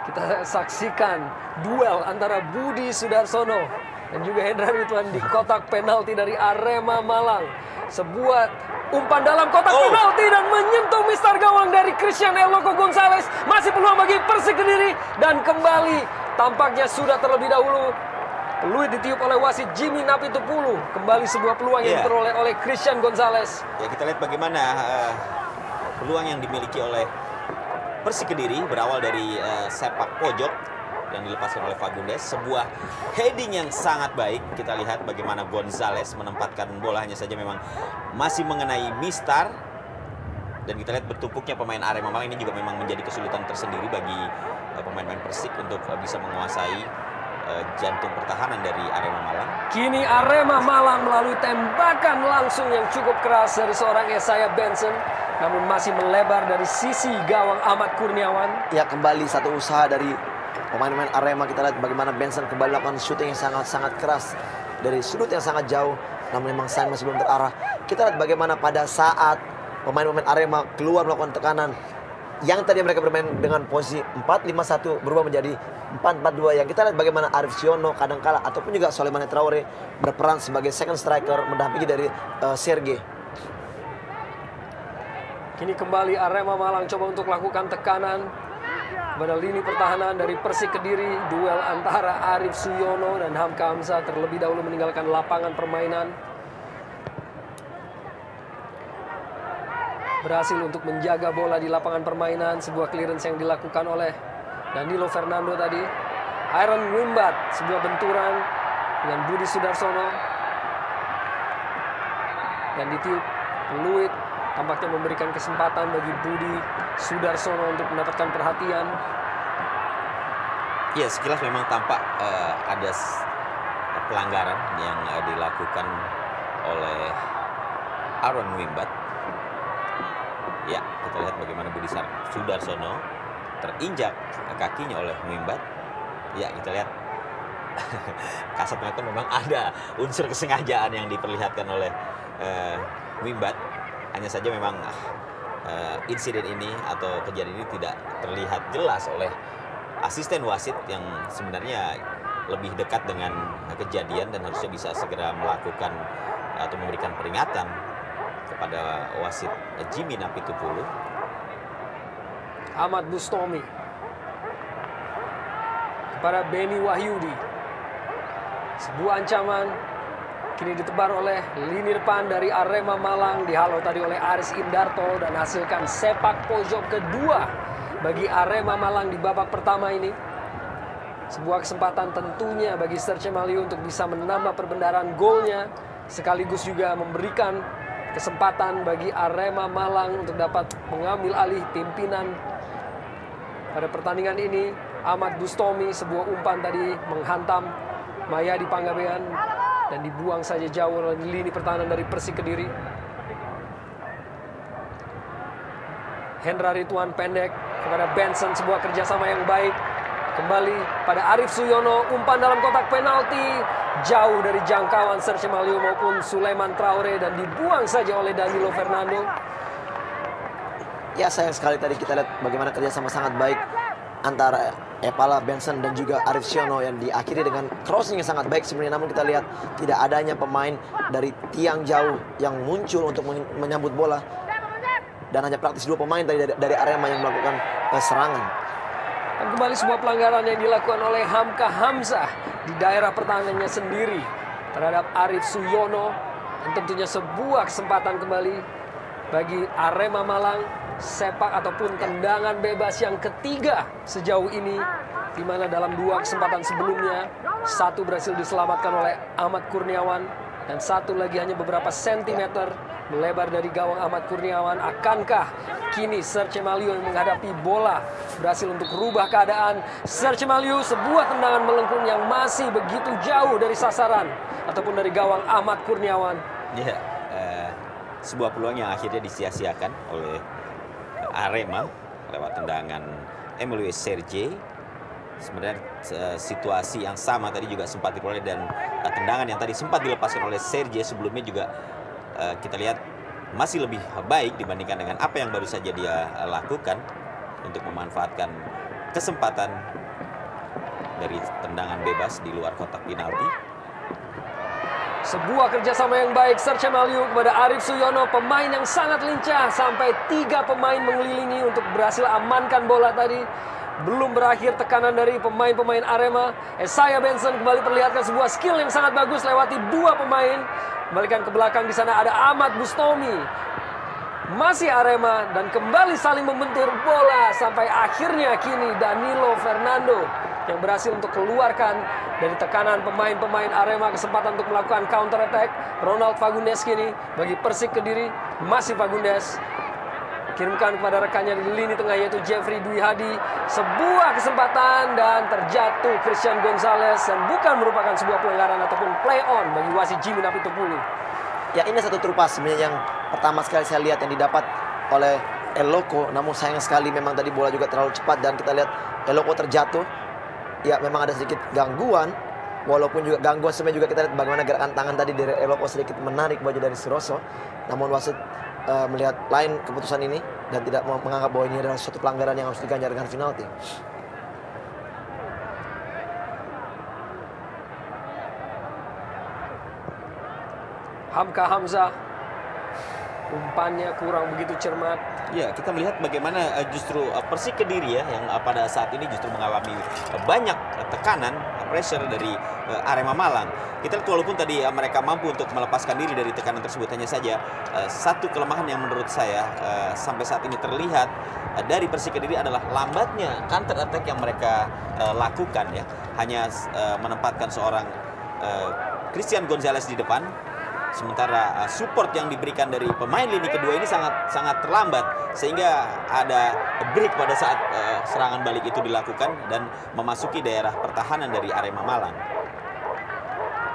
Speaker 1: Kita saksikan duel antara Budi Sudarsono dan juga Hendra Ridwan di kotak penalti dari Arema Malang. Sebuah umpan dalam kotak penalti dan menyentuh mistar gawang dari Christian Eloko Gonzalez. Masih peluang bagi Persik Kediri dan kembali tampaknya sudah terlebih dahulu peluit ditiup oleh wasit Jimmy Napitupulu. Kembali sebuah peluang yang diperoleh oleh Christian Gonzalez.
Speaker 2: Ya, kita lihat bagaimana peluang yang dimiliki oleh Persik Kediri berawal dari sepak pojok yang dilepaskan oleh Fagundes. Sebuah heading yang sangat baik. Kita lihat bagaimana Gonzalez menempatkan bola, hanya saja memang masih mengenai mistar. Dan kita lihat bertumpuknya pemain Arema Malang ini juga memang menjadi kesulitan tersendiri bagi pemain-pemain Persik untuk bisa menguasai jantung pertahanan dari Arema Malang.
Speaker 1: Kini Arema Malang melalui tembakan langsung yang cukup keras dari seorang Isaiah Benson, namun masih melebar dari sisi gawang Ahmad Kurniawan.
Speaker 3: Ya, kembali satu usaha dari pemain-pemain Arema. Kita lihat bagaimana Benson kembali melakukan shooting yang sangat-sangat keras dari sudut yang sangat jauh, namun memang sayang masih belum terarah. Kita lihat bagaimana pada saat pemain-pemain Arema keluar melakukan tekanan, yang tadi mereka bermain dengan posisi 4-5-1 berubah menjadi 4-4-2. Yang kita lihat bagaimana Arif Suyono kadangkala ataupun juga Sulaiman Traore berperan sebagai second striker mendampingi dari Sergei.
Speaker 1: Kini kembali Arema Malang coba untuk lakukan tekanan pada lini pertahanan dari Persik Kediri. Duel antara Arif Suyono dan Hamka Hamzah terlebih dahulu meninggalkan lapangan permainan. berhasil untuk menjaga bola di lapangan permainan. Sebuah clearance yang dilakukan oleh Danilo Fernando tadi. Aaron Wimbat, sebuah benturan dengan Budi Sudarsono. Dan ditiup peluit, tampaknya memberikan kesempatan bagi Budi Sudarsono untuk mendapatkan perhatian.
Speaker 2: Ya, sekilas memang tampak ada pelanggaran yang dilakukan oleh Aaron Wimbat. Ya, kita lihat bagaimana Budi Sudarsono terinjak kakinya oleh Wimbat. Ya, kita lihat kasat mata memang ada unsur kesengajaan yang diperlihatkan oleh Wimbat. Hanya saja memang insiden ini atau kejadian ini tidak terlihat jelas oleh asisten wasit yang sebenarnya lebih dekat dengan kejadian dan harusnya bisa segera melakukan atau memberikan peringatan kepada wasit Jimmy Napitupulu.
Speaker 1: Ahmad Bustomi kepada Beni Wahyudi. Sebuah ancaman kini ditebar oleh lini depan dari Arema Malang, dihalau tadi oleh Aris Indarto dan hasilkan sepak pojok kedua bagi Arema Malang di babak pertama ini. Sebuah kesempatan tentunya bagi Serge Maliu untuk bisa menambah perbendaharaan golnya, sekaligus juga memberikan kesempatan bagi Arema Malang untuk dapat mengambil alih pimpinan pada pertandingan ini. Ahmad Bustomi, sebuah umpan tadi menghantam Mayadi Panggabean dan dibuang saja jauh oleh lini pertahanan dari Persik Kediri. Hendra Ridwan pendek kepada Benson, sebuah kerjasama yang baik. Kembali pada Arif Suyono, umpan dalam kotak penalti jauh dari jangkauan Serge Maliu maupun Sulaiman Traore dan dibuang saja oleh Danilo Fernando.
Speaker 3: Ya, sayang sekali tadi kita lihat bagaimana kerjasama sangat baik antara Epala, Benson dan juga Arif Suyono yang diakhiri dengan crossing yang sangat baik sebenarnya. Namun kita lihat tidak adanya pemain dari tiang jauh yang muncul untuk menyambut bola. Dan hanya praktis 2 pemain tadi dari Arema yang melakukan serangan.
Speaker 1: Dan kembali sebuah pelanggaran yang dilakukan oleh Hamka Hamzah di daerah pertahanannya sendiri terhadap Arif Suyono. Dan tentunya sebuah kesempatan kembali bagi Arema Malang, sepak ataupun tendangan bebas yang ketiga sejauh ini, di mana dalam 2 kesempatan sebelumnya 1 berhasil diselamatkan oleh Ahmad Kurniawan dan 1 lagi hanya beberapa sentimeter melebar dari gawang Ahmad Kurniawan. Akankah kini Serge Maliu yang menghadapi bola berhasil untuk rubah keadaan? Serge Maliu, sebuah tendangan melengkung yang masih begitu jauh dari sasaran ataupun dari gawang Ahmad Kurniawan.
Speaker 2: Ya, sebuah peluang yang akhirnya disia-siakan oleh Arema lewat tendangan Emilio Serge. Sebenarnya situasi yang sama tadi juga sempat diperoleh dan tendangan yang tadi sempat dilepaskan oleh Serge sebelumnya juga kita lihat masih lebih baik dibandingkan dengan apa yang baru saja dia lakukan untuk memanfaatkan kesempatan dari tendangan bebas di luar kotak penalti.
Speaker 1: Sebuah kerjasama yang baik Serge Maliu kepada Arif Suyono, pemain yang sangat lincah, sampai 3 pemain mengelilingi untuk berhasil amankan bola tadi. Belum berakhir tekanan dari pemain-pemain Arema. Esaya Benson kembali perlihatkan sebuah skill yang sangat bagus lewati 2 pemain. Kembalikan ke belakang, di sana ada Ahmad Bustomi. Masih Arema dan kembali saling membentur bola sampai akhirnya kini Danilo Fernando yang berhasil untuk keluarkan dari tekanan pemain-pemain Arema kesempatan untuk melakukan counter attack. Ronald Fagundes kini bagi Persik Kediri, masih Fagundes. Kirimkan kepada rekannya di lini tengah yaitu Jeffrey Dwi Hadi. Sebuah kesempatan dan terjatuh Christian Gonzalez dan bukan merupakan sebuah pelanggaran ataupun play on bagi wasit Jimmy Napitupulu.
Speaker 3: Ya, ini satu trupas sebenarnya yang pertama sekali saya lihat yang didapat oleh Eloko. Namun sayang sekali memang tadi bola juga terlalu cepat dan kita lihat Eloko terjatuh. Ya, memang ada sedikit gangguan. Walaupun juga gangguan sebenarnya juga kita lihat bagaimana gerakan tangan tadi dari Eloko sedikit menarik baju dari Suroso. Namun wasit melihat lain keputusan ini dan tidak mau menganggap bahwa ini adalah suatu pelanggaran yang harus diganjar dengan penalti.
Speaker 1: Hamka Hamzah, umpannya kurang begitu cermat.
Speaker 2: Ya, kita melihat bagaimana justru Persik Kediri ya yang pada saat ini justru mengalami banyak tekanan pressure dari Arema Malang. Kita lihat walaupun tadi mereka mampu untuk melepaskan diri dari tekanan tersebut, hanya saja satu kelemahan yang menurut saya sampai saat ini terlihat dari Persik Kediri adalah lambatnya counter attack yang mereka lakukan ya. Hanya menempatkan seorang Christian Gonzalez di depan, sementara support yang diberikan dari pemain lini kedua ini sangat terlambat, sehingga ada break pada saat serangan balik itu dilakukan dan memasuki daerah pertahanan dari Arema Malang.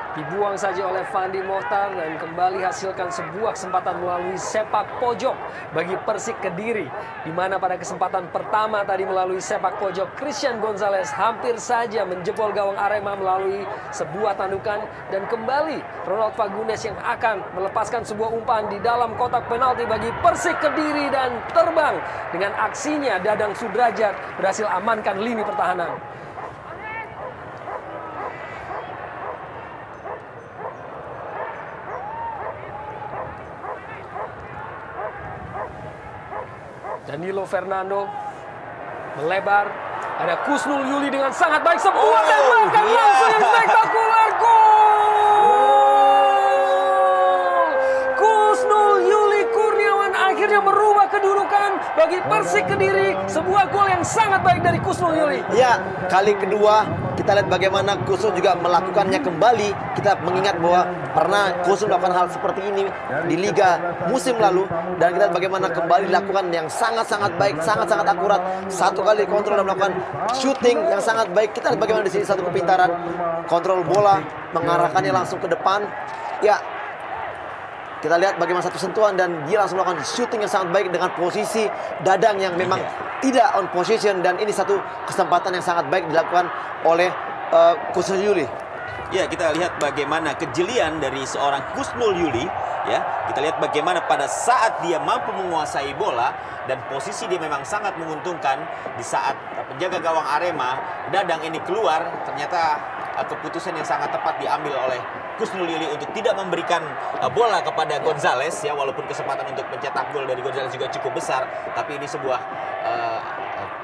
Speaker 1: Dibuang saja oleh Fandi Mohtar dan kembali hasilkan sebuah kesempatan melalui sepak pojok bagi Persik Kediri, di mana pada kesempatan pertama tadi melalui sepak pojok Christian Gonzalez hampir saja menjebol gawang Arema melalui sebuah tandukan, dan kembali Ronald Fagundes yang akan melepaskan sebuah umpan di dalam kotak penalti bagi Persik Kediri, dan terbang dengan aksinya Dadang Sudrajat berhasil amankan lini pertahanan. Danilo Fernando melebar, ada Kusnul Yuli dengan sangat baik, sebuah tembakan langsung yang spektakuler, gol! Kusnul Yuli Kurniawan akhirnya merubah kedudukan bagi Persik Kediri, sebuah gol yang sangat baik dari Kusnul Yuli.
Speaker 3: Ya, kali kedua kita lihat bagaimana Kusnul juga melakukannya kembali. Kita mengingat bahwa pernah Kusnul melakukan hal seperti ini di Liga musim lalu, dan kita lihat bagaimana kembali dilakukan yang sangat-sangat baik, sangat-sangat akurat. Satu kali kontrol dan melakukan shooting yang sangat baik. Kita lihat bagaimana di sini satu kepintaran kontrol bola, mengarahkannya langsung ke depan. Ya, kita lihat bagaimana satu sentuhan dan dia langsung melakukan shooting yang sangat baik dengan posisi Dadang yang memang tidak on position, dan ini satu kesempatan yang sangat baik dilakukan oleh Kusnul Yuli.
Speaker 2: Ya, kita lihat bagaimana kejelian dari seorang Kusnul Yuli. Ya, kita lihat bagaimana pada saat dia mampu menguasai bola dan posisi dia memang sangat menguntungkan. Di saat penjaga gawang Arema Dadang ini keluar, ternyata keputusan yang sangat tepat diambil oleh Kusnul Yuli untuk tidak memberikan bola kepada Gonzalez ya, walaupun kesempatan untuk mencetak gol dari Gonzalez juga cukup besar, tapi ini sebuah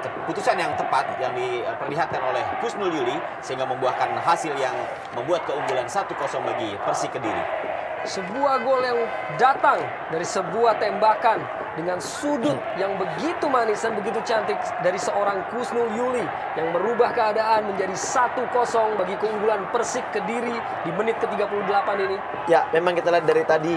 Speaker 2: keputusan yang tepat yang diperlihatkan oleh Kusnul Yuli sehingga membuahkan hasil yang membuat keunggulan 1-0 bagi Persik Kediri.
Speaker 1: Sebuah gol yang datang dari sebuah tembakan dengan sudut yang begitu manis dan begitu cantik dari seorang Kusnul Yuli yang merubah keadaan menjadi 1-0 bagi keunggulan Persik Kediri di menit ke-38 ini.
Speaker 3: Ya, memang kita lihat dari tadi,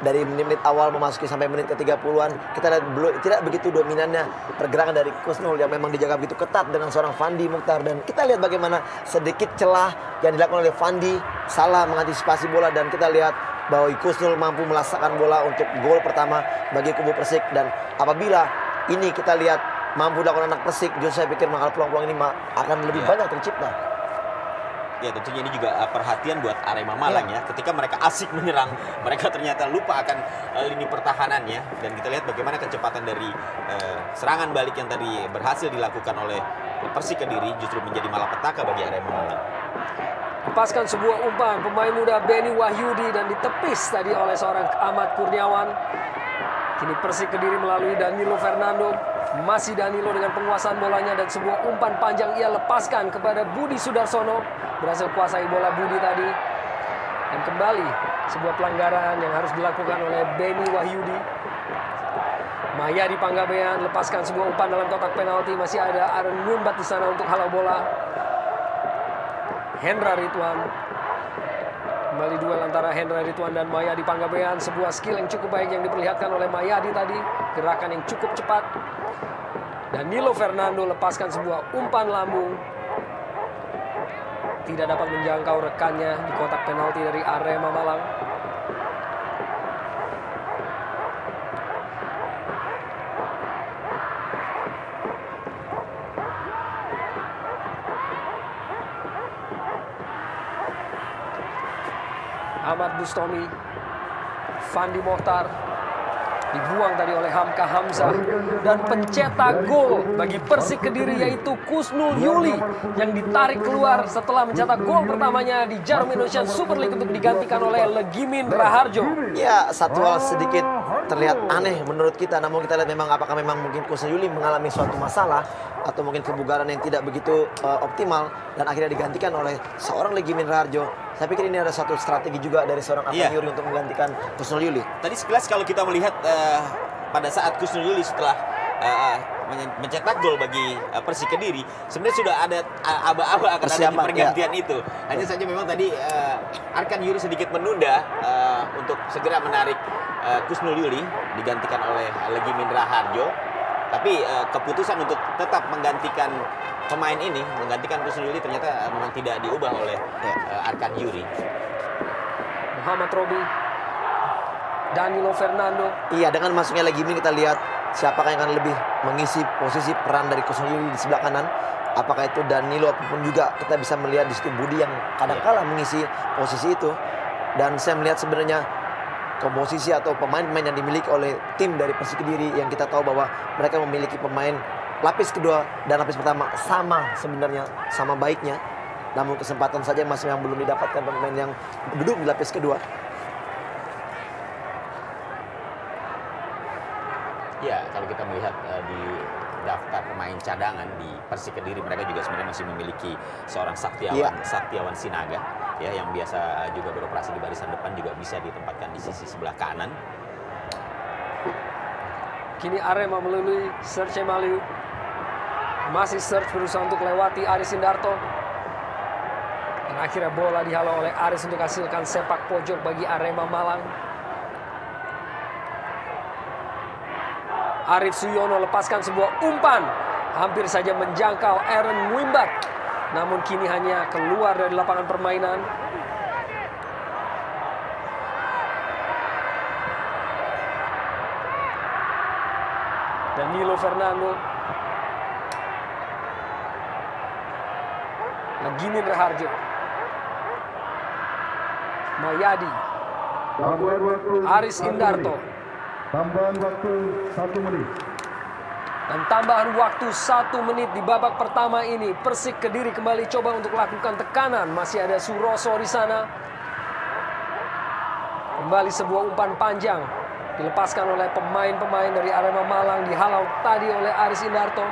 Speaker 3: dari menit-menit awal memasuki sampai menit ke-30-an, kita lihat tidak begitu dominannya pergerakan dari Kusnul yang memang dijaga begitu ketat dengan seorang Fandi Mohtar, dan kita lihat bagaimana sedikit celah yang dilakukan oleh Fandi, salah mengantisipasi bola, dan kita lihat bahwa Kusnul mampu melaksanakan bola untuk gol pertama bagi kubu Persik. Dan apabila ini kita lihat mampu dilakukan anak Persik, justru saya pikir maka peluang-peluang ini akan lebih banyak tercipta.
Speaker 2: Ya, tentunya ini juga perhatian buat Arema Malang ya. Ketika mereka asik menyerang, mereka ternyata lupa akan lini pertahanannya. Dan kita lihat bagaimana kecepatan dari serangan balik yang tadi berhasil dilakukan oleh Persik Kediri justru menjadi malapetaka bagi Arema Malang.
Speaker 1: Lepaskan sebuah umpan pemain muda Benny Wahyudi dan ditepis tadi oleh seorang Ahmad Kurniawan. Kini Persik Kediri melalui Danilo Fernando. Masih Danilo dengan penguasaan bolanya dan sebuah umpan panjang ia lepaskan kepada Budi Sudarsono. Berhasil kuasai bola Budi tadi. Dan kembali sebuah pelanggaran yang harus dilakukan oleh Benny Wahyudi. Mayadi Panggabean lepaskan sebuah umpan dalam kotak penalti. Masih ada Aaron Nunbat di sana untuk halau bola. Hendra Ridwan. Kembali duel antara Hendra Ridwan dan Mayadi Panggabean. Sebuah skill yang cukup baik yang diperlihatkan oleh Mayadi tadi. Gerakan yang cukup cepat. Danilo Fernando lepaskan sebuah umpan lambung. Tidak dapat menjangkau rekannya di kotak penalti dari Arema Malang. Ahmad Bustomi, Fandi Mohtar, dibuang tadi oleh Hamka Hamzah, dan pencetak gol bagi Persik Kediri yaitu Kusnul Yuli yang ditarik keluar setelah mencetak gol pertamanya di Jarum Indonesian Super League untuk digantikan oleh Legimin Raharjo.
Speaker 3: Ya, satu hal sedikit terlihat aneh menurut kita. Namun kita lihat memang apakah memang mungkin Kusnul Yuli mengalami suatu masalah atau mungkin kebugaran yang tidak begitu optimal dan akhirnya digantikan oleh seorang Legimin Raharjo. Saya pikir ini ada satu strategi juga dari seorang Arkan Yuri untuk menggantikan Kusnul Yuli.
Speaker 2: Tadi sekilas kalau kita melihat pada saat Kusnul Yuli setelah mencetak gol bagi Persik Kediri, sebenarnya sudah ada aba-aba akan adanya pergantian itu. Hanya saja memang tadi Arkan Yuri sedikit menunda untuk segera menarik Kusnul Yuli digantikan oleh Legimin Raharjo. Tapi keputusan untuk tetap menggantikan pemain ini, menggantikan Kusnul Yuli ternyata memang tidak diubah oleh Arkan Yuri.
Speaker 1: Muhammad Robi, Danilo Fernando.
Speaker 3: Iya, dengan masuknya Legimin kita lihat siapakah yang akan lebih mengisi posisi peran dari Kusnul Yuli di sebelah kanan. Apakah itu Danilo apapun juga kita bisa melihat di situ Budi yang kadang-kala mengisi posisi itu. Dan saya melihat sebenarnya komposisi atau pemain-pemain yang dimiliki oleh tim dari Persik Kediri yang kita tahu bahwa mereka memiliki pemain lapis kedua dan lapis pertama sama sebenarnya, sama baiknya. Namun kesempatan saja masih yang belum didapatkan pemain yang duduk di lapis kedua.
Speaker 2: Ya, kalau kita melihat di daftar pemain cadangan di Persik Kediri, mereka juga sebenarnya masih memiliki seorang Saktiawan Sinaga, ya, yang biasa juga beroperasi di barisan depan, juga bisa ditempatkan di sisi sebelah kanan.
Speaker 1: Kini Arema melalui Serge Maliu. Masih Serge berusaha untuk lewati Aris Indarto. Dan akhirnya bola dihalau oleh Aris untuk hasilkan sepak pojok bagi Arema Malang. Arif Suyono lepaskan sebuah umpan. Hampir saja menjangkau Aaron Wimbat. Namun kini hanya keluar dari lapangan permainan. Danilo Fernando. Legimin Raharjo. Mayadi. Aris Indarto.
Speaker 4: Tambahan waktu 1 menit.
Speaker 1: Dan tambahan waktu 1 menit di babak pertama ini. Persik Kediri kembali coba untuk lakukan tekanan. Masih ada Suroso di sana. Kembali sebuah umpan panjang. Dilepaskan oleh pemain-pemain dari Arema Malang. Dihalau tadi oleh Aris Indarto.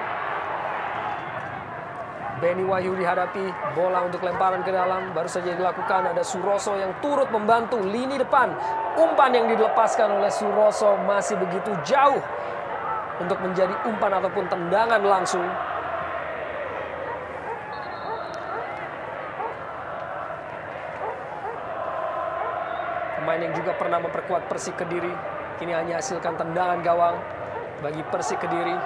Speaker 1: Beni Wahyu dihadapi, bola untuk lemparan ke dalam, baru saja dilakukan, ada Suroso yang turut membantu lini depan. Umpan yang dilepaskan oleh Suroso masih begitu jauh untuk menjadi umpan ataupun tendangan langsung. Pemain yang juga pernah memperkuat Persik Kediri, kini hanya hasilkan tendangan gawang bagi Persik Kediri.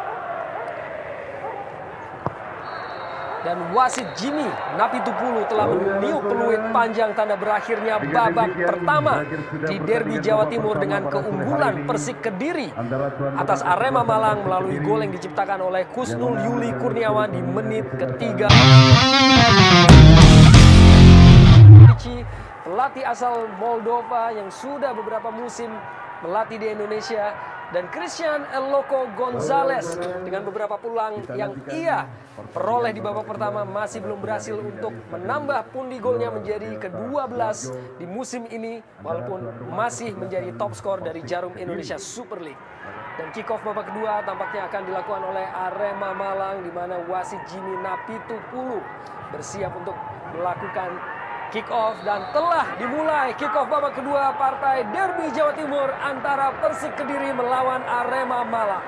Speaker 1: Dan wasit Jimmy Napitupulu telah meniup peluit panjang tanda berakhirnya babak pertama di Derby Jawa Timur dengan keunggulan Persik Kediri atas Arema Malang melalui gol yang diciptakan oleh Kusnul Yuli Kurniawan di menit ketiga. Pelatih asal Moldova yang sudah beberapa musim melatih di Indonesia, dan Christian Eloko Gonzalez dengan beberapa peluang yang ia peroleh di babak pertama masih belum berhasil untuk menambah pundi golnya menjadi ke-12 di musim ini, walaupun masih menjadi top skor dari Jarum Indonesia Super League. Dan kick off babak kedua tampaknya akan dilakukan oleh Arema Malang, di mana wasit Jimmy Napitupulu bersiap untuk melakukan kick off, dan telah dimulai kick off babak kedua partai Derby Jawa Timur antara Persik Kediri melawan Arema Malang.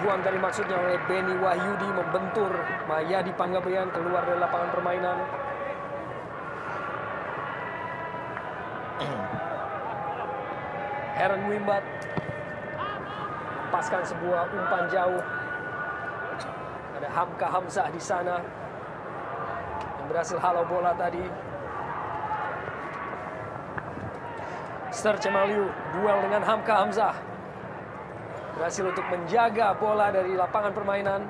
Speaker 1: Buang dari maksudnya oleh Beni Wahyudi membentur Mayadi Panggabean keluar dari lapangan permainan. Aaron Wimbat lepaskan sebuah umpan jauh. Ada Hamka Hamzah di sana yang berhasil halau bola tadi. Serge Maliu duel dengan Hamka Hamzah, berhasil untuk menjaga bola dari lapangan permainan.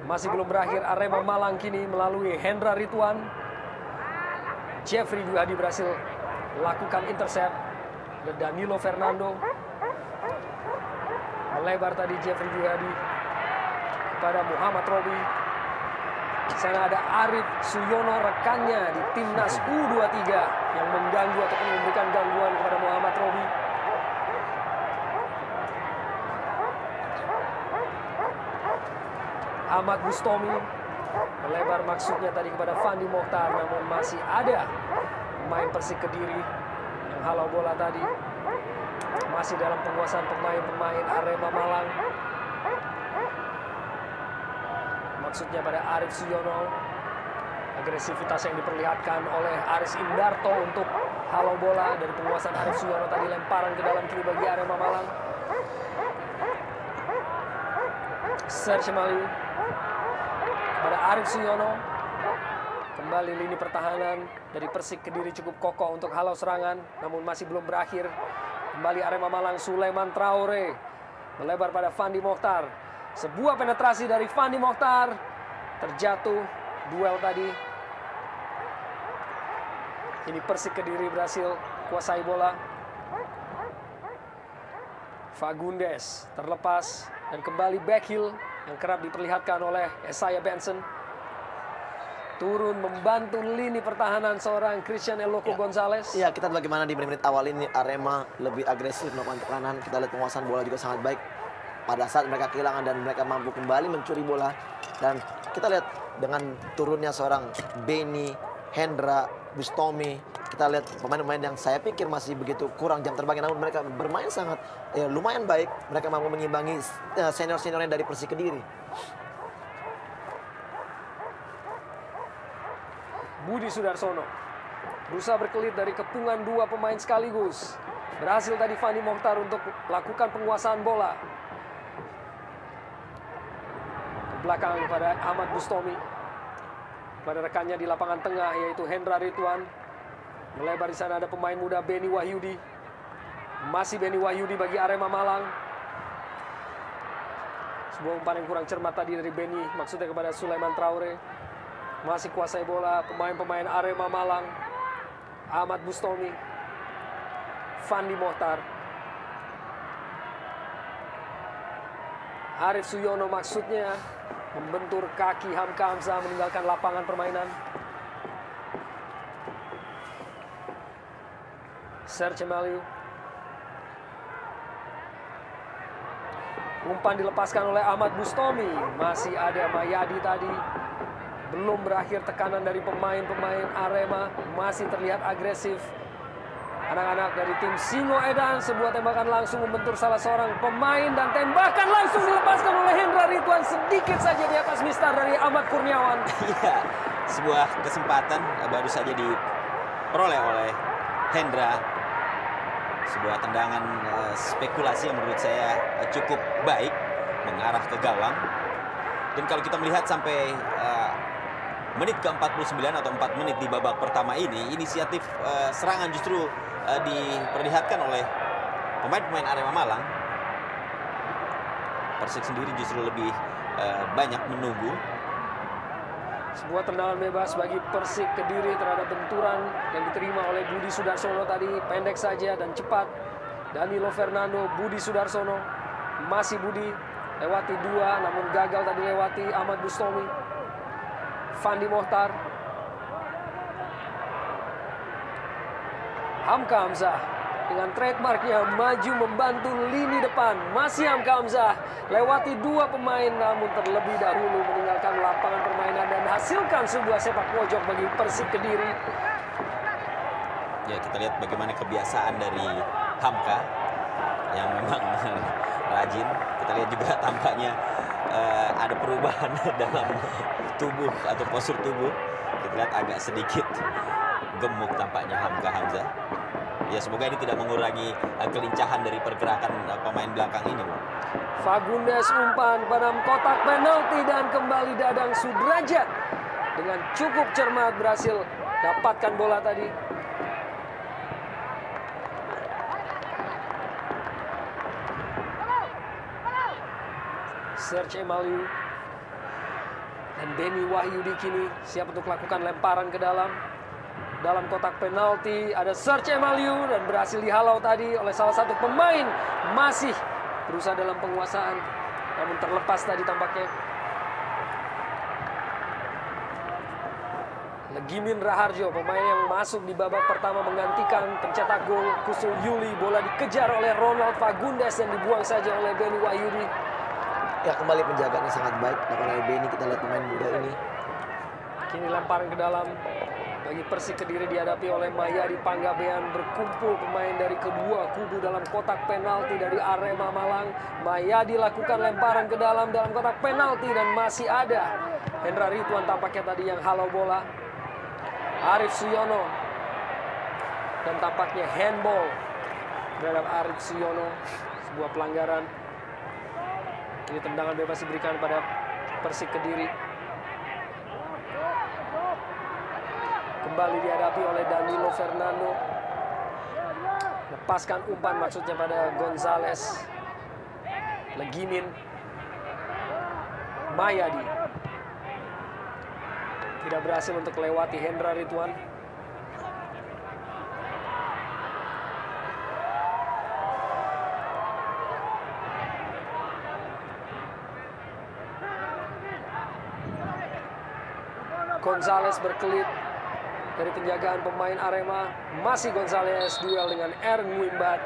Speaker 1: Masih belum berakhir, Arema Malang kini melalui Hendra Ridwan. Jeffrey Duhadi berhasil lakukan intercept. Dan Danilo Fernando melebar tadi, Jeffrey Duhadi kepada Muhammad Robi. Di sana ada Arif Suyono, rekannya di timnas U23 yang mengganggu ataupun memberikan gangguan kepada Muhammad Robi. Ahmad Bustomi melebar maksudnya tadi kepada Fandi Mokhtar, namun masih ada pemain Persik Kediri yang halau bola tadi. Masih dalam penguasaan pemain Arema Malang. Maksudnya pada Arif Suyono. Agresivitas yang diperlihatkan oleh Aris Indarto untuk halau bola dari penguasaan Arif Suyono tadi, lemparan ke dalam kiri bagi Arema Malang. Serge Maliu kepada Arif Suyono. Kembali lini pertahanan dari Persik Kediri cukup kokoh untuk halau serangan, namun masih belum berakhir. Kembali Arema Malang, Sulaiman Traore melebar pada Fandi Mokhtar. Sebuah penetrasi dari Fandi Mokhtar, terjatuh duel tadi. Ini Persik Kediri berhasil kuasai bola. Fagundes terlepas dan kembali backheel yang kerap diperlihatkan oleh Esaya Benson. Turun membantu lini pertahanan seorang Christian Eloko Gonzalez.
Speaker 3: Iya, kita lihat bagaimana di menit-menit awal ini Arema lebih agresif melakukan tekanan. Kita lihat penguasaan bola juga sangat baik. Pada saat mereka kehilangan dan mereka mampu kembali mencuri bola. Dan kita lihat dengan turunnya seorang Beni, Hendra, Bustomi. Kita lihat pemain-pemain yang saya pikir masih begitu kurang jam terbangnya, namun mereka bermain sangat lumayan baik. Mereka mampu mengimbangi senior-seniornya dari Persik Kediri.
Speaker 1: Budi Sudarsono berusaha berkelit dari kepungan dua pemain sekaligus. Berhasil tadi Fandi Mokhtar untuk lakukan penguasaan bola. Ke belakang kepada Ahmad Bustomi. Pada rekannya di lapangan tengah yaitu Hendra Ridwan. Melebar di sana ada pemain muda Beni Wahyudi. Masih Beni Wahyudi bagi Arema Malang. Sebuah umpan yang kurang cermat tadi dari Beni, maksudnya kepada Sulaiman Traore. Masih kuasai bola pemain-pemain Arema Malang. Ahmad Bustomi, Fandi Mokhtar, Arif Suyono maksudnya membentur kaki Hamka Hamzah meninggalkan lapangan permainan. Serge Maliu. Umpan dilepaskan oleh Ahmad Bustomi. Masih ada Mayadi tadi. Belum berakhir tekanan dari pemain-pemain Arema. Masih terlihat agresif. Anak-anak dari tim Singoedan. Sebuah tembakan langsung membentur salah seorang pemain. Dan tembakan langsung dilepaskan oleh Hendra Ridwan. Sedikit saja di atas mistar dari Ahmad Kurniawan.
Speaker 2: Iya, sebuah kesempatan baru saja diperoleh oleh Hendra. Sebuah tendangan spekulasi yang menurut saya cukup baik. Mengarah ke gawang. Dan kalau kita melihat sampai menit ke-49 atau 4 menit di babak pertama ini, inisiatif serangan justru diperlihatkan oleh pemain-pemain Arema Malang. Persik sendiri justru lebih banyak menunggu.
Speaker 1: Sebuah tendangan bebas bagi Persik Kediri terhadap benturan yang diterima oleh Budi Sudarsono tadi. Pendek saja dan cepat. Danilo Fernando, Budi Sudarsono. Masih Budi lewati dua, namun gagal tadi lewati Ahmad Bustomi. Fandi Mokhtar. Hamka Hamzah dengan trademarknya maju membantu lini depan. Masih Hamka Hamzah lewati dua pemain namun terlebih dahulu meninggalkan lapangan permainan dan hasilkan sebuah sepak pojok bagi Persik Kediri.
Speaker 2: Ya, kita lihat bagaimana kebiasaan dari Hamka yang memang rajin. Kita lihat juga tampaknya ada perubahan dalam tubuh atau postur tubuh. Kita lihat agak sedikit gemuk tampaknya Hamka Hamzah. Ya, semoga ini tidak mengurangi kelincahan dari pergerakan pemain belakang ini.
Speaker 1: Fagundes umpan pada kotak penalti dan kembali Dadang Sudrajat dengan cukup cermat berhasil dapatkan bola tadi. Serge Maliu dan Beni Wahyudi kini siap untuk melakukan lemparan ke dalam kotak penalti. Ada Serge Maliu dan berhasil dihalau tadi oleh salah satu pemain. Masih berusaha dalam penguasaan namun terlepas tadi tampaknya. Legimin Raharjo, pemain yang masuk di babak pertama menggantikan pencetak gol Kusul Yuli. Bola dikejar oleh Ronald Fagundes dan dibuang saja oleh Benny Wahyudi.
Speaker 3: Ya, kembali penjagaannya sangat baik dilakukan oleh Benny. Kita lihat pemain muda ini.
Speaker 1: Kini lemparan ke dalam bagi Persik Kediri dihadapi oleh Mayadi Panggabean. Berkumpul pemain dari kedua kubu dalam kotak penalti dari Arema Malang. Mayadi lakukan lemparan ke dalam kotak penalti dan masih ada Hendra Ridwan tampaknya tadi yang halau bola. Arif Suyono dan tampaknya handball terhadap Arif Suyono, sebuah pelanggaran. Ini tendangan bebas diberikan pada Persik Kediri. Kembali dihadapi oleh Danilo Fernando. Lepaskan umpan maksudnya pada Gonzales. Legimin. Mayadi. Tidak berhasil untuk melewati Hendra Ridwan. Gonzales berkelit dari penjagaan pemain Arema. Masih Gonzales duel dengan Aaron Wimbat.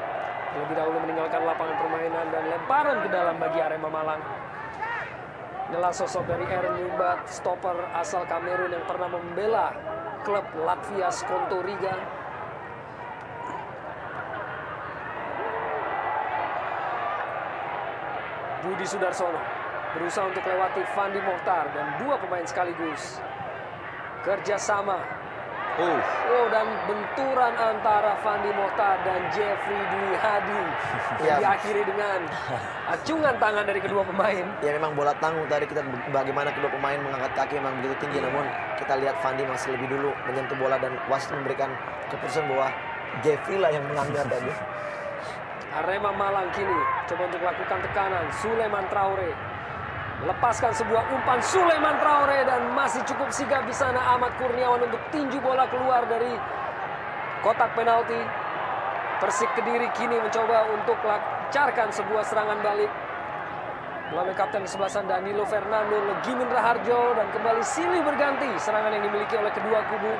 Speaker 1: Lebih dahulu meninggalkan lapangan permainan dan lemparan ke dalam bagi Arema Malang. Inilah sosok dari Aaron Wimbat, stopper asal Kamerun yang pernah membela klub Latvia Skonto Riga. Budi Sudarsono berusaha untuk lewati Fandi Mokhtar dan dua pemain sekaligus. Kerjasama. Dan benturan antara Fandi Mokhtar dan Jeffrey Dwi Hadi diakhiri dengan acungan tangan dari kedua pemain.
Speaker 3: Ya, memang bola tanggung tadi kita bagaimana kedua pemain mengangkat kaki memang begitu tinggi, namun kita lihat Fandi masih lebih dulu menyentuh bola dan wasit memberikan keputusan bahwa Jeffrey lah yang melanggar tadi.
Speaker 1: Arema Malang kini coba untuk melakukan tekanan. Sulaiman Traore lepaskan sebuah umpan. Sulaiman Traore dan masih cukup sigap di sana Ahmad Kurniawan untuk tinju bola keluar dari kotak penalti. Persik Kediri kini mencoba untuk lancarkan sebuah serangan balik melalui kapten kesebelasan Danilo Fernando. Legimin Raharjo dan kembali silih berganti serangan yang dimiliki oleh kedua kubu.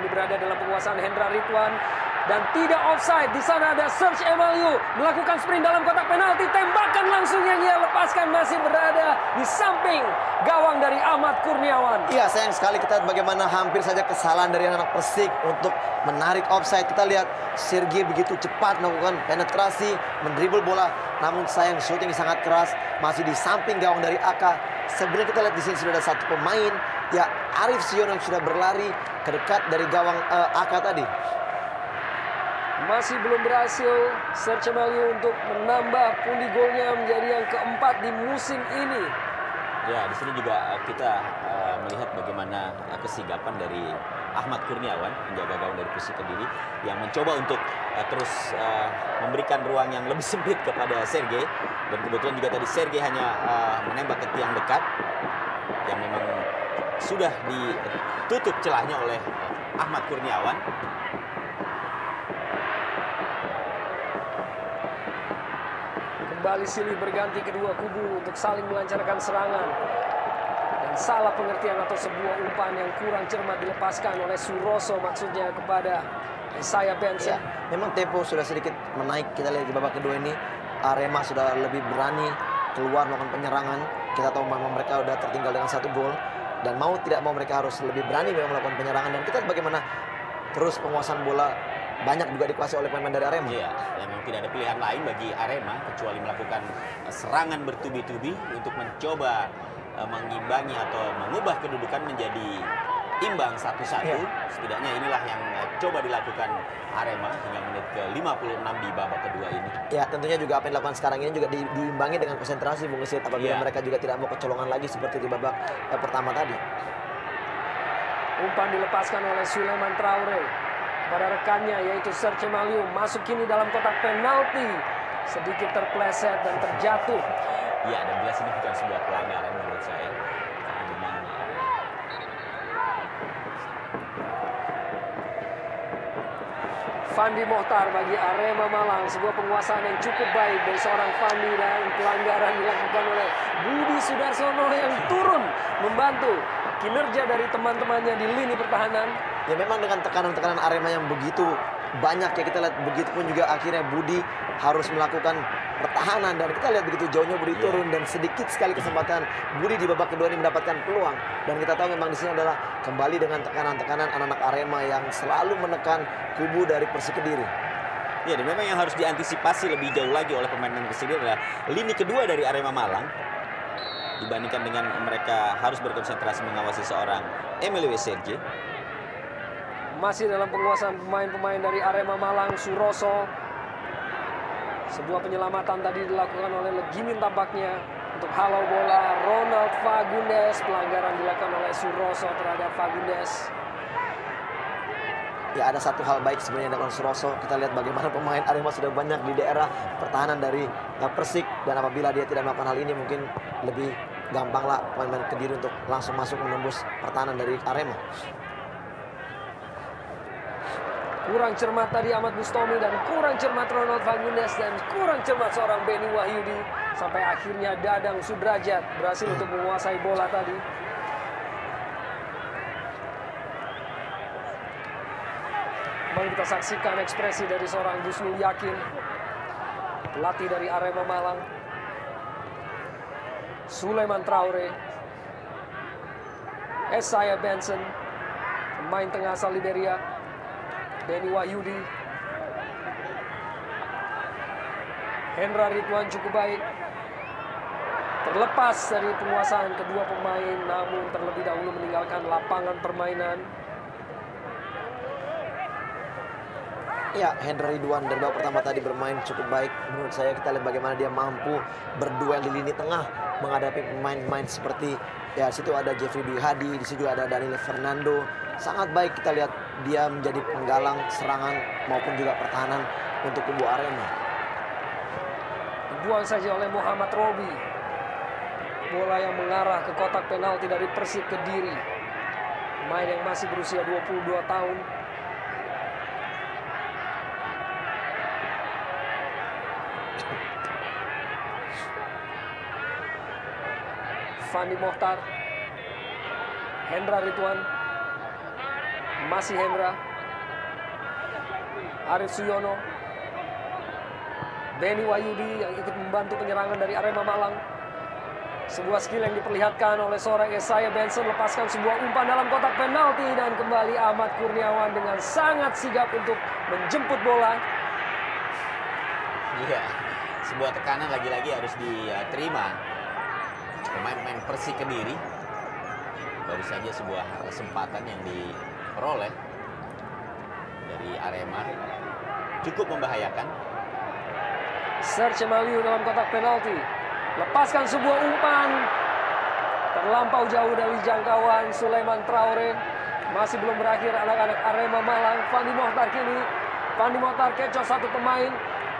Speaker 1: Ini berada dalam penguasaan Hendra Ridwan. Dan tidak offside. Di sana ada Serge Emaliu melakukan sprint dalam kotak penalti. Tembakan langsung yang ia lepaskan masih berada di samping gawang dari Ahmad Kurniawan.
Speaker 3: Iya, sayang sekali kita lihat bagaimana hampir saja kesalahan dari anak Persik untuk menarik offside. Kita lihat Sergei begitu cepat melakukan penetrasi, mendribble bola. Namun sayang shooting sangat keras. Masih di samping gawang dari AK. Sebenarnya kita lihat di sini sudah ada satu pemain. Ya, Arif Siono yang sudah berlari ke dekat dari gawang AK tadi.
Speaker 1: Masih belum berhasil Serge Emaliu untuk menambah pundi golnya menjadi yang keempat di musim ini.
Speaker 2: Ya, di sini juga kita melihat bagaimana kesigapan dari Ahmad Kurniawan, penjaga gawang dari Persik Kediri, yang mencoba untuk terus memberikan ruang yang lebih sempit kepada Sergei. Dan kebetulan juga tadi Sergei hanya menembak ke tiang dekat yang memang sudah ditutup celahnya oleh Ahmad Kurniawan.
Speaker 1: Kembali silih berganti kedua kubu untuk saling melancarkan serangan. Dan salah pengertian atau sebuah umpan yang kurang cermat dilepaskan oleh Suroso maksudnya kepada Isaiah Benson.
Speaker 3: Ya, memang tempo sudah sedikit menaik. Kita lihat di babak kedua ini Arema sudah lebih berani keluar melakukan penyerangan. Kita tahu memang mereka sudah tertinggal dengan 1 gol. Dan mau tidak mau mereka harus lebih berani memang melakukan penyerangan. Dan kita lihat bagaimana terus penguasaan bola banyak juga dikuasai oleh pemain dari Arema.
Speaker 2: Iya, dan memang tidak ada pilihan lain bagi Arema kecuali melakukan serangan bertubi-tubi untuk mencoba mengimbangi atau mengubah kedudukan menjadi imbang 1-1.
Speaker 3: Iya.
Speaker 2: Setidaknya inilah yang coba dilakukan Arema hingga menit ke-56 di babak kedua ini.
Speaker 3: Ya, tentunya juga apa yang dilakukan sekarang ini juga diimbangi dengan konsentrasi Bung Gesit apabila mereka juga tidak mau kecolongan lagi seperti di babak pertama tadi.
Speaker 1: Umpan dilepaskan oleh Sulaiman Traore pada rekannya yaitu Serge Emaliu. Masuk kini dalam kotak penalti. Sedikit terpleset dan terjatuh.
Speaker 2: Ya, dan jelas ini bukan sebuah pelanggaran menurut saya. Karena memang
Speaker 1: Fandi Mokhtar bagi Arema Malang. Sebuah penguasaan yang cukup baik dari seorang Fandi dan pelanggaran dilakukan oleh Budi Sudarsono yang turun membantu kinerja dari teman-temannya di lini pertahanan.
Speaker 3: Ya memang dengan tekanan-tekanan Arema yang begitu banyak ya, kita lihat begitu pun juga akhirnya Budi harus melakukan pertahanan, dan kita lihat begitu jauhnya Budi turun dan sedikit sekali kesempatan Budi di babak kedua ini mendapatkan peluang. Dan kita tahu memang di sini adalah kembali dengan tekanan-tekanan anak-anak Arema yang selalu menekan kubu dari Persik Kediri.
Speaker 2: Ya, dan memang yang harus diantisipasi lebih jauh lagi oleh pemain-pemain Persik Kediri adalah lini kedua dari Arema Malang. Dibandingkan dengan mereka harus berkonsentrasi mengawasi seorang Emilio Serge.
Speaker 1: Masih dalam penguasaan pemain-pemain dari Arema Malang, Suroso. Sebuah penyelamatan tadi dilakukan oleh Legimin tampaknya untuk halau bola. Ronald Fagundes, pelanggaran dilakukan oleh Suroso terhadap Fagundes.
Speaker 3: Ya, ada satu hal baik sebenarnya dengan Suroso. Kita lihat bagaimana pemain Arema sudah banyak di daerah pertahanan dari Persik, dan apabila dia tidak melakukan hal ini mungkin lebih gampang lah pemain-pemain Kediri untuk langsung masuk menembus pertahanan dari Arema.
Speaker 1: Kurang cermat tadi Ahmad Bustomi, dan kurang cermat Ronald Fagundes, dan kurang cermat seorang Benny Wahyudi. Sampai akhirnya Dadang Sudrajat berhasil untuk menguasai bola tadi. Mari kita saksikan ekspresi dari seorang Gusnul Yakin, pelatih dari Arema Malang. Sulaiman Traore, Esaya Benson, pemain tengah asal Liberia. Benny Wahyudi, Hendra Ridwan cukup baik. Terlepas dari penguasaan kedua pemain, namun terlebih dahulu meninggalkan lapangan permainan.
Speaker 3: Ya, Hendra Ridwan dari babak pertama tadi bermain cukup baik. Menurut saya kita lihat bagaimana dia mampu berduel di lini tengah menghadapi pemain-pemain seperti, ya situ ada Jeffrey Dwi Hadi, di situ juga ada Danilo Fernando. Sangat baik kita lihat dia menjadi penggalang serangan maupun juga pertahanan untuk kubu Arema.
Speaker 1: Dibuang saja oleh Muhammad Robi. Bola yang mengarah ke kotak penalti dari Persik Kediri. Pemain yang masih berusia 22 tahun. Fandi Mohtar, Hendra Ridwan, masih Hendra, Arif Suyono, Benny Wahyudi yang ikut membantu penyerangan dari Arema Malang. Sebuah skill yang diperlihatkan oleh seorang Esaya Benson, lepaskan sebuah umpan dalam kotak penalti, dan kembali Ahmad Kurniawan dengan sangat sigap untuk menjemput bola.
Speaker 2: Iya, sebuah tekanan lagi-lagi harus diterima pemain-pemain Persik Kediri. Baru saja sebuah kesempatan yang diperoleh dari Arema cukup membahayakan.
Speaker 1: Serge Maliu dalam kotak penalti, lepaskan sebuah umpan terlampau jauh dari jangkauan Sulaiman Traore. Masih belum berakhir anak-anak Arema Malang. Fandi Mohtar kini, Fandi Mohtar kecoh satu pemain,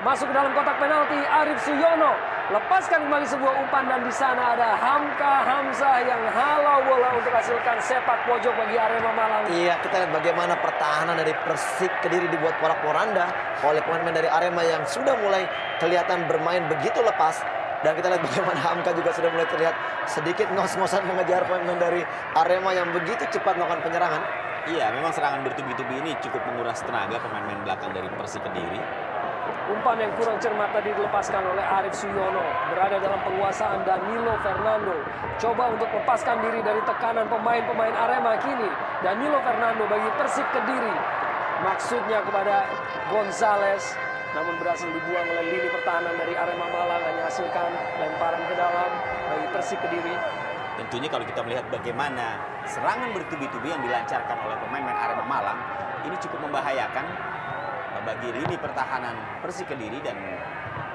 Speaker 1: masuk ke dalam kotak penalti. Arif Suyono lepaskan kembali sebuah umpan, dan di sana ada Hamka Hamzah yang halau bola untuk hasilkan sepak pojok bagi Arema Malang.
Speaker 3: Iya, kita lihat bagaimana pertahanan dari Persik Kediri dibuat porak-poranda oleh pemain-pemain dari Arema yang sudah mulai kelihatan bermain begitu lepas. Dan kita lihat bagaimana Hamka juga sudah mulai terlihat sedikit ngos-ngosan mengejar pemain dari Arema yang begitu cepat melakukan penyerangan.
Speaker 2: Iya, memang serangan bertubi-tubi ini cukup menguras tenaga pemain-pemain belakang dari Persik Kediri.
Speaker 1: Umpan yang kurang cermat tadi dilepaskan oleh Arif Suyono. Berada dalam penguasaan Danilo Fernando. Coba untuk lepaskan diri dari tekanan pemain-pemain Arema kini. Danilo Fernando bagi Persik Kediri. Maksudnya kepada Gonzales. Namun berhasil dibuang oleh lini pertahanan dari Arema Malang. Hanya hasilkan lemparan ke dalam bagi Persik Kediri.
Speaker 2: Tentunya kalau kita melihat bagaimana serangan bertubi-tubi yang dilancarkan oleh pemain-pemain Arema Malang, ini cukup membahayakan bagi lini pertahanan Persik Kediri. Dan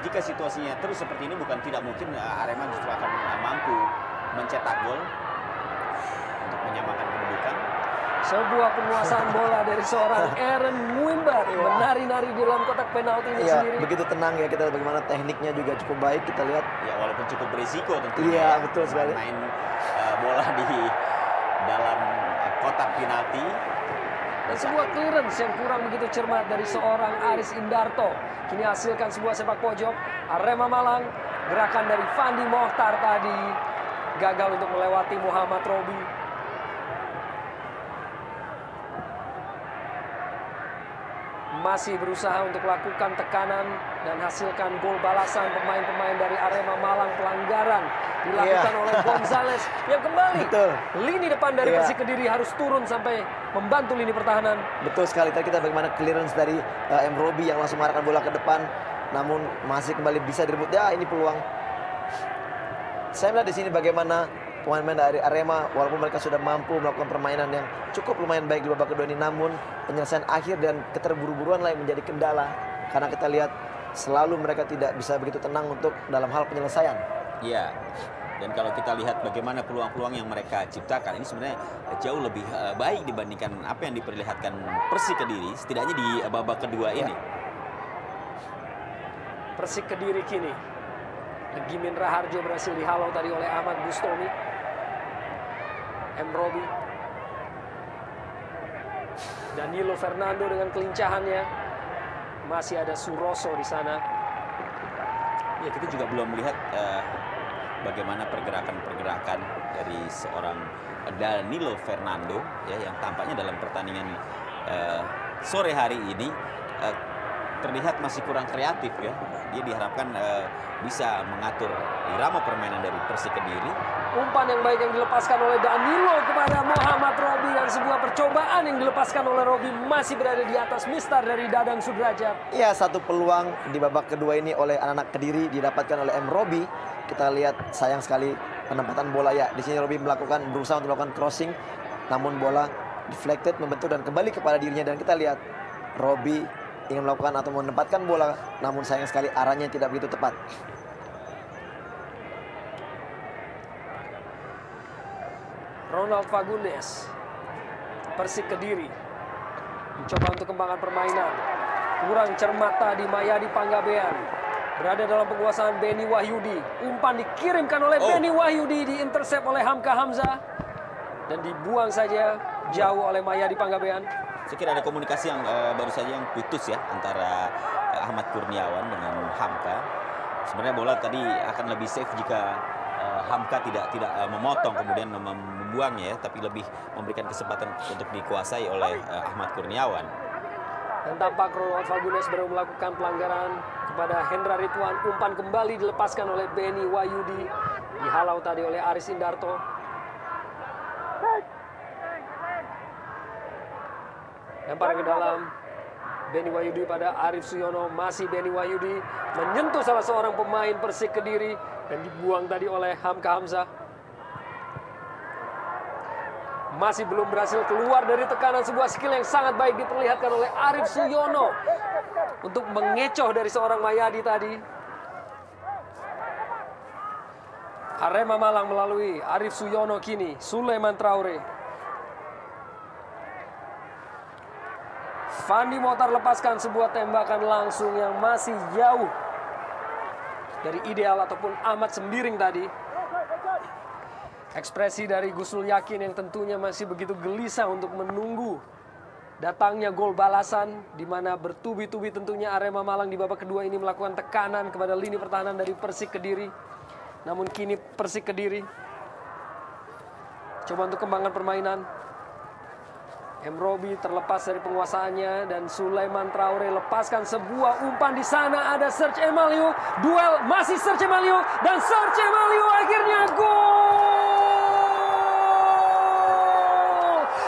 Speaker 2: jika situasinya terus seperti ini, bukan tidak mungkin Arema justru akan mampu mencetak gol untuk menyamakan kedudukan.
Speaker 1: Sebuah penguasaan bola dari seorang Aaron Muimbar menari-nari di dalam kotak penalti ini sendiri.
Speaker 3: Begitu tenang ya, kita lihat bagaimana tekniknya juga cukup baik. Kita lihat
Speaker 2: Ya, walaupun cukup berisiko tentunya.
Speaker 3: Iya, betul sekali.
Speaker 2: Main bola di dalam kotak penalti.
Speaker 1: Dan sebuah clearance yang kurang begitu cermat dari seorang Aris Indarto. Kini hasilkan sebuah sepak pojok. Arema Malang, gerakan dari Fandi Mohtar tadi gagal untuk melewati Muhammad Robi. masih berusaha untuk lakukan tekanan dan hasilkan gol balasan. Pemain-pemain dari Arema Malang, pelanggaran dilakukan oleh Gonzales yang kembali.
Speaker 3: Betul.
Speaker 1: Lini depan dari
Speaker 3: Iya.
Speaker 1: Persik Kediri harus turun sampai membantu lini pertahanan.
Speaker 3: Betul sekali. Tadi kita bagaimana clearance dari M. Robi yang langsung mengarahkan bola ke depan, namun masih kembali bisa direbut. Ya, ini peluang. Saya melihat di sini bagaimana pemain-pemain dari Arema, walaupun mereka sudah mampu melakukan permainan yang cukup lumayan baik di babak kedua ini, namun penyelesaian akhir dan keterburu-buruan lain menjadi kendala. Karena kita lihat selalu mereka tidak bisa begitu tenang untuk dalam hal penyelesaian.
Speaker 2: Iya. Dan kalau kita lihat bagaimana peluang-peluang yang mereka ciptakan, ini sebenarnya jauh lebih baik dibandingkan apa yang diperlihatkan Persik Kediri, setidaknya di babak kedua ini.
Speaker 1: Persik Kediri kini. Gimin Raharjo berhasil dihalau tadi oleh Ahmad Bustomi. M. Robi. Danilo Fernando dengan kelincahannya. Masih ada Suroso di sana.
Speaker 2: Ya, kita juga belum melihat bagaimana pergerakan-pergerakan dari seorang Danilo Fernando ya, yang tampaknya dalam pertandingan sore hari ini terlihat masih kurang kreatif ya. Dia diharapkan bisa mengatur irama permainan dari Persik Kediri.
Speaker 1: Umpan yang baik yang dilepaskan oleh Danilo kepada Muhammad Robi, dan sebuah percobaan yang dilepaskan oleh Robi masih berada di atas mistar dari Dadang Sudrajat.
Speaker 3: Ya, satu peluang di babak kedua ini oleh anak-anak Kediri didapatkan oleh M. Robi. Kita lihat sayang sekali penempatan bola ya. Di sini Robi berusaha untuk melakukan crossing, namun bola deflected, membentur dan kembali kepada dirinya. Dan kita lihat Robi ingin melakukan atau menempatkan bola, namun sayang sekali arahnya tidak begitu tepat.
Speaker 1: Ronald Fagundes, Persik Kediri mencoba untuk kembangkan permainan. Kurang cermat tadi Mayadi Panggabean. Berada dalam penguasaan Beni Wahyudi. Umpan dikirimkan oleh Beni Wahyudi, diintersep oleh Hamka Hamzah dan dibuang saja jauh oleh Mayadi Panggabean.
Speaker 2: Saya kira ada komunikasi yang baru saja yang putus ya antara Ahmad Kurniawan dengan Hamka. Sebenarnya bola tadi akan lebih safe jika Hamka tidak memotong kemudian membuangnya ya, tapi lebih memberikan kesempatan untuk dikuasai oleh Ahmad Kurniawan.
Speaker 1: Dan tampak Ronald Fagundes baru melakukan pelanggaran kepada Hendra Ridwan. Umpan kembali dilepaskan oleh Beni Wahyudi, dihalau tadi oleh Aris Indarto. Lempar ke dalam, Beni Wahyudi pada Arif Suyono. Masih Beni Wahyudi menyentuh salah seorang pemain Persik Kediri dan dibuang tadi oleh Hamka Hamzah. Masih belum berhasil keluar dari tekanan. Sebuah skill yang sangat baik diperlihatkan oleh Arif Suyono untuk mengecoh dari seorang Mayadi tadi. Arema Malang melalui Arif Suyono kini Sulaiman Traore. Fandi Motar lepaskan sebuah tembakan langsung yang masih jauh dari ideal ataupun amat sembiring tadi. Ekspresi dari Gusnul Yakin yang tentunya masih begitu gelisah untuk menunggu datangnya gol balasan, di mana bertubi-tubi tentunya Arema Malang di babak kedua ini melakukan tekanan kepada lini pertahanan dari Persik Kediri. Namun kini Persik Kediri coba untuk kembangkan permainan. M. Robi terlepas dari penguasaannya dan Sulaiman Traore lepaskan sebuah umpan. Di sana ada Serge Emaliu, duel masih Serge Emaliu, dan Serge Emaliu akhirnya gol.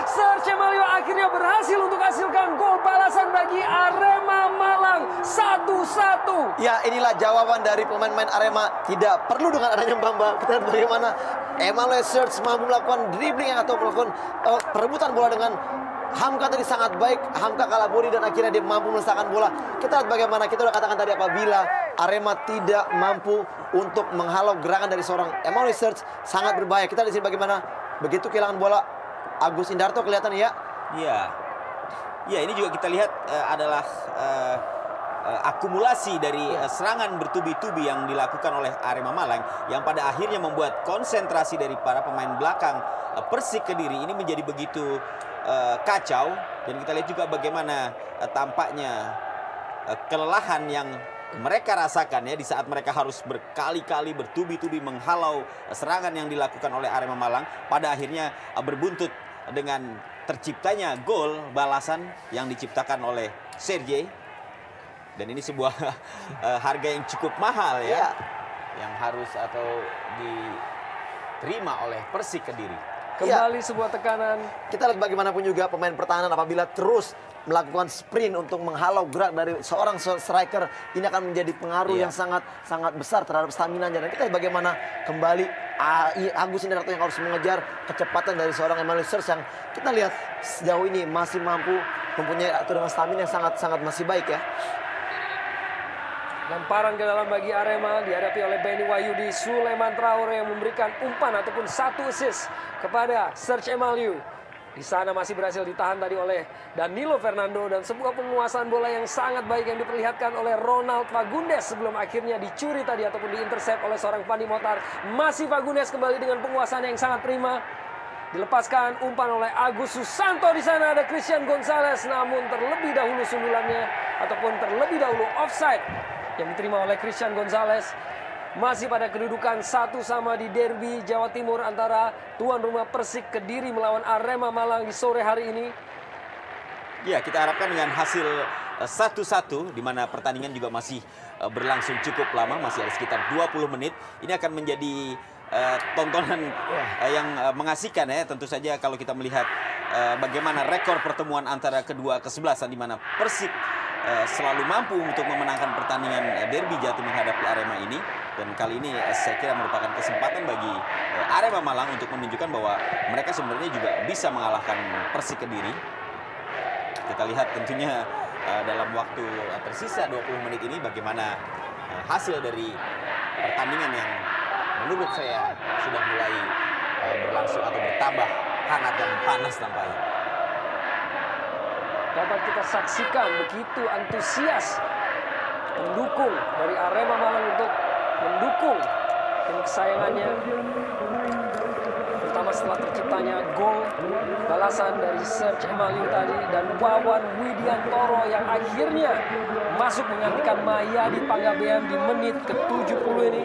Speaker 1: Serge Emaliu akhirnya berhasil untuk hasilkan gol balasan bagi Arema Malang 1-1.
Speaker 3: Ya, inilah jawaban dari pemain-pemain Arema. Tidak perlu dengan adanya Bamba. Kita lihat bagaimana Emmanuel Serge mampu melakukan dribbling atau melakukan perebutan bola dengan Hamka tadi sangat baik. Hamka kalah body dan akhirnya dia mampu melesakkan bola. Kita lihat bagaimana, kita udah katakan tadi, apabila Arema tidak mampu untuk menghalau gerakan dari seorang Emmanuel Serge, sangat berbahaya. Kita lihat di sini bagaimana begitu kehilangan bola Agus Indarto kelihatan ya.
Speaker 2: Iya. Ya, ini juga kita lihat adalah akumulasi dari serangan bertubi-tubi yang dilakukan oleh Arema Malang yang pada akhirnya membuat konsentrasi dari para pemain belakang Persik Kediri ini menjadi begitu kacau. Dan kita lihat juga bagaimana tampaknya kelelahan yang mereka rasakan ya di saat mereka harus berkali-kali bertubi-tubi menghalau serangan yang dilakukan oleh Arema Malang, pada akhirnya berbuntut dengan terciptanya gol balasan yang diciptakan oleh Sergei. Dan ini sebuah harga yang cukup mahal ya, yang harus atau diterima oleh Persik Kediri.
Speaker 1: Kembali sebuah tekanan.
Speaker 3: Kita lihat bagaimanapun juga pemain pertahanan apabila terus melakukan sprint untuk menghalau gerak dari seorang striker, ini akan menjadi pengaruh yang sangat besar terhadap stamina-nya. Dan kita lihat bagaimana kembali Agus Indarto yang harus mengejar kecepatan dari seorang Emmanuel Search yang kita lihat sejauh ini masih mampu mempunyai atau dengan stamina yang sangat masih baik ya.
Speaker 1: Lemparan ke dalam bagi Arema dihadapi oleh Benny Wahyudi. Sulaiman Traore yang memberikan umpan ataupun 1 assist kepada Serge Emaliu. Di sana masih berhasil ditahan tadi oleh Danilo Fernando dan sebuah penguasaan bola yang sangat baik yang diperlihatkan oleh Ronald Fagundes sebelum akhirnya dicuri tadi ataupun diintercept oleh seorang Fandi Motar. Masih Fagundes kembali dengan penguasaan yang sangat prima. Dilepaskan umpan oleh Agus Susanto. Di sana ada Christian Gonzalez, namun terlebih dahulu sundulannya ataupun terlebih dahulu offside yang diterima oleh Christian Gonzalez. Masih pada kedudukan 1-1 di derby Jawa Timur antara tuan rumah Persik Kediri melawan Arema Malang di sore hari ini.
Speaker 2: Ya, kita harapkan dengan hasil 1-1 di mana pertandingan juga masih berlangsung cukup lama, masih ada sekitar 20 menit. Ini akan menjadi tontonan yang mengasihkan ya. Tentu saja kalau kita melihat bagaimana rekor pertemuan antara kedua kesebelasan di mana Persik selalu mampu untuk memenangkan pertandingan derby Jatim menghadapi Arema ini. Dan kali ini saya kira merupakan kesempatan bagi Arema Malang untuk menunjukkan bahwa mereka sebenarnya juga bisa mengalahkan Persik Kediri. Kita lihat tentunya dalam waktu tersisa 20 menit ini bagaimana hasil dari pertandingan yang menurut saya sudah mulai berlangsung atau bertambah hangat dan panas tampaknya.
Speaker 1: Dapat kita saksikan begitu antusias pendukung dari Arema Malang untuk mendukung tim kesayangannya. Terutama setelah terciptanya gol balasan dari Serge Emaliu tadi dan Wawan Widiantoro yang akhirnya masuk menggantikan Mayadi Panggabean di menit ke-70 ini.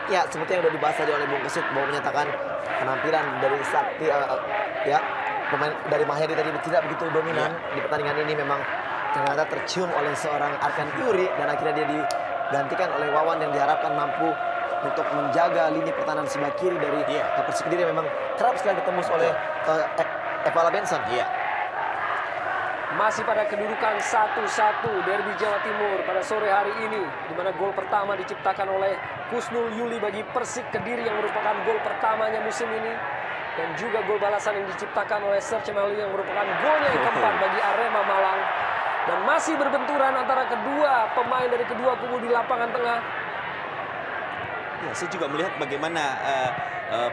Speaker 3: Ya, seperti yang sudah dibahas tadi oleh Bung Kesit bahwa menyatakan penampilan dari Sakti pemain dari Mayadi tadi tidak begitu dominan di pertandingan ini. Memang ternyata tercium oleh seorang Arkan Yuri dan akhirnya dia digantikan oleh Wawan yang diharapkan mampu untuk menjaga lini pertahanan sebelah kiri dari Persik Kediri yang memang kerap sekali ditembus oleh Evala Benson.
Speaker 1: Masih pada kedudukan 1-1 derby Jawa Timur pada sore hari ini, di mana gol pertama diciptakan oleh Kusnul Yuli bagi Persik Kediri yang merupakan gol pertamanya musim ini, dan juga gol balasan yang diciptakan oleh Serge Emaliu yang merupakan golnya yang keempat bagi Arema Malang. Dan masih berbenturan antara kedua pemain dari kedua kubu di lapangan tengah.
Speaker 2: Ya, saya juga melihat bagaimana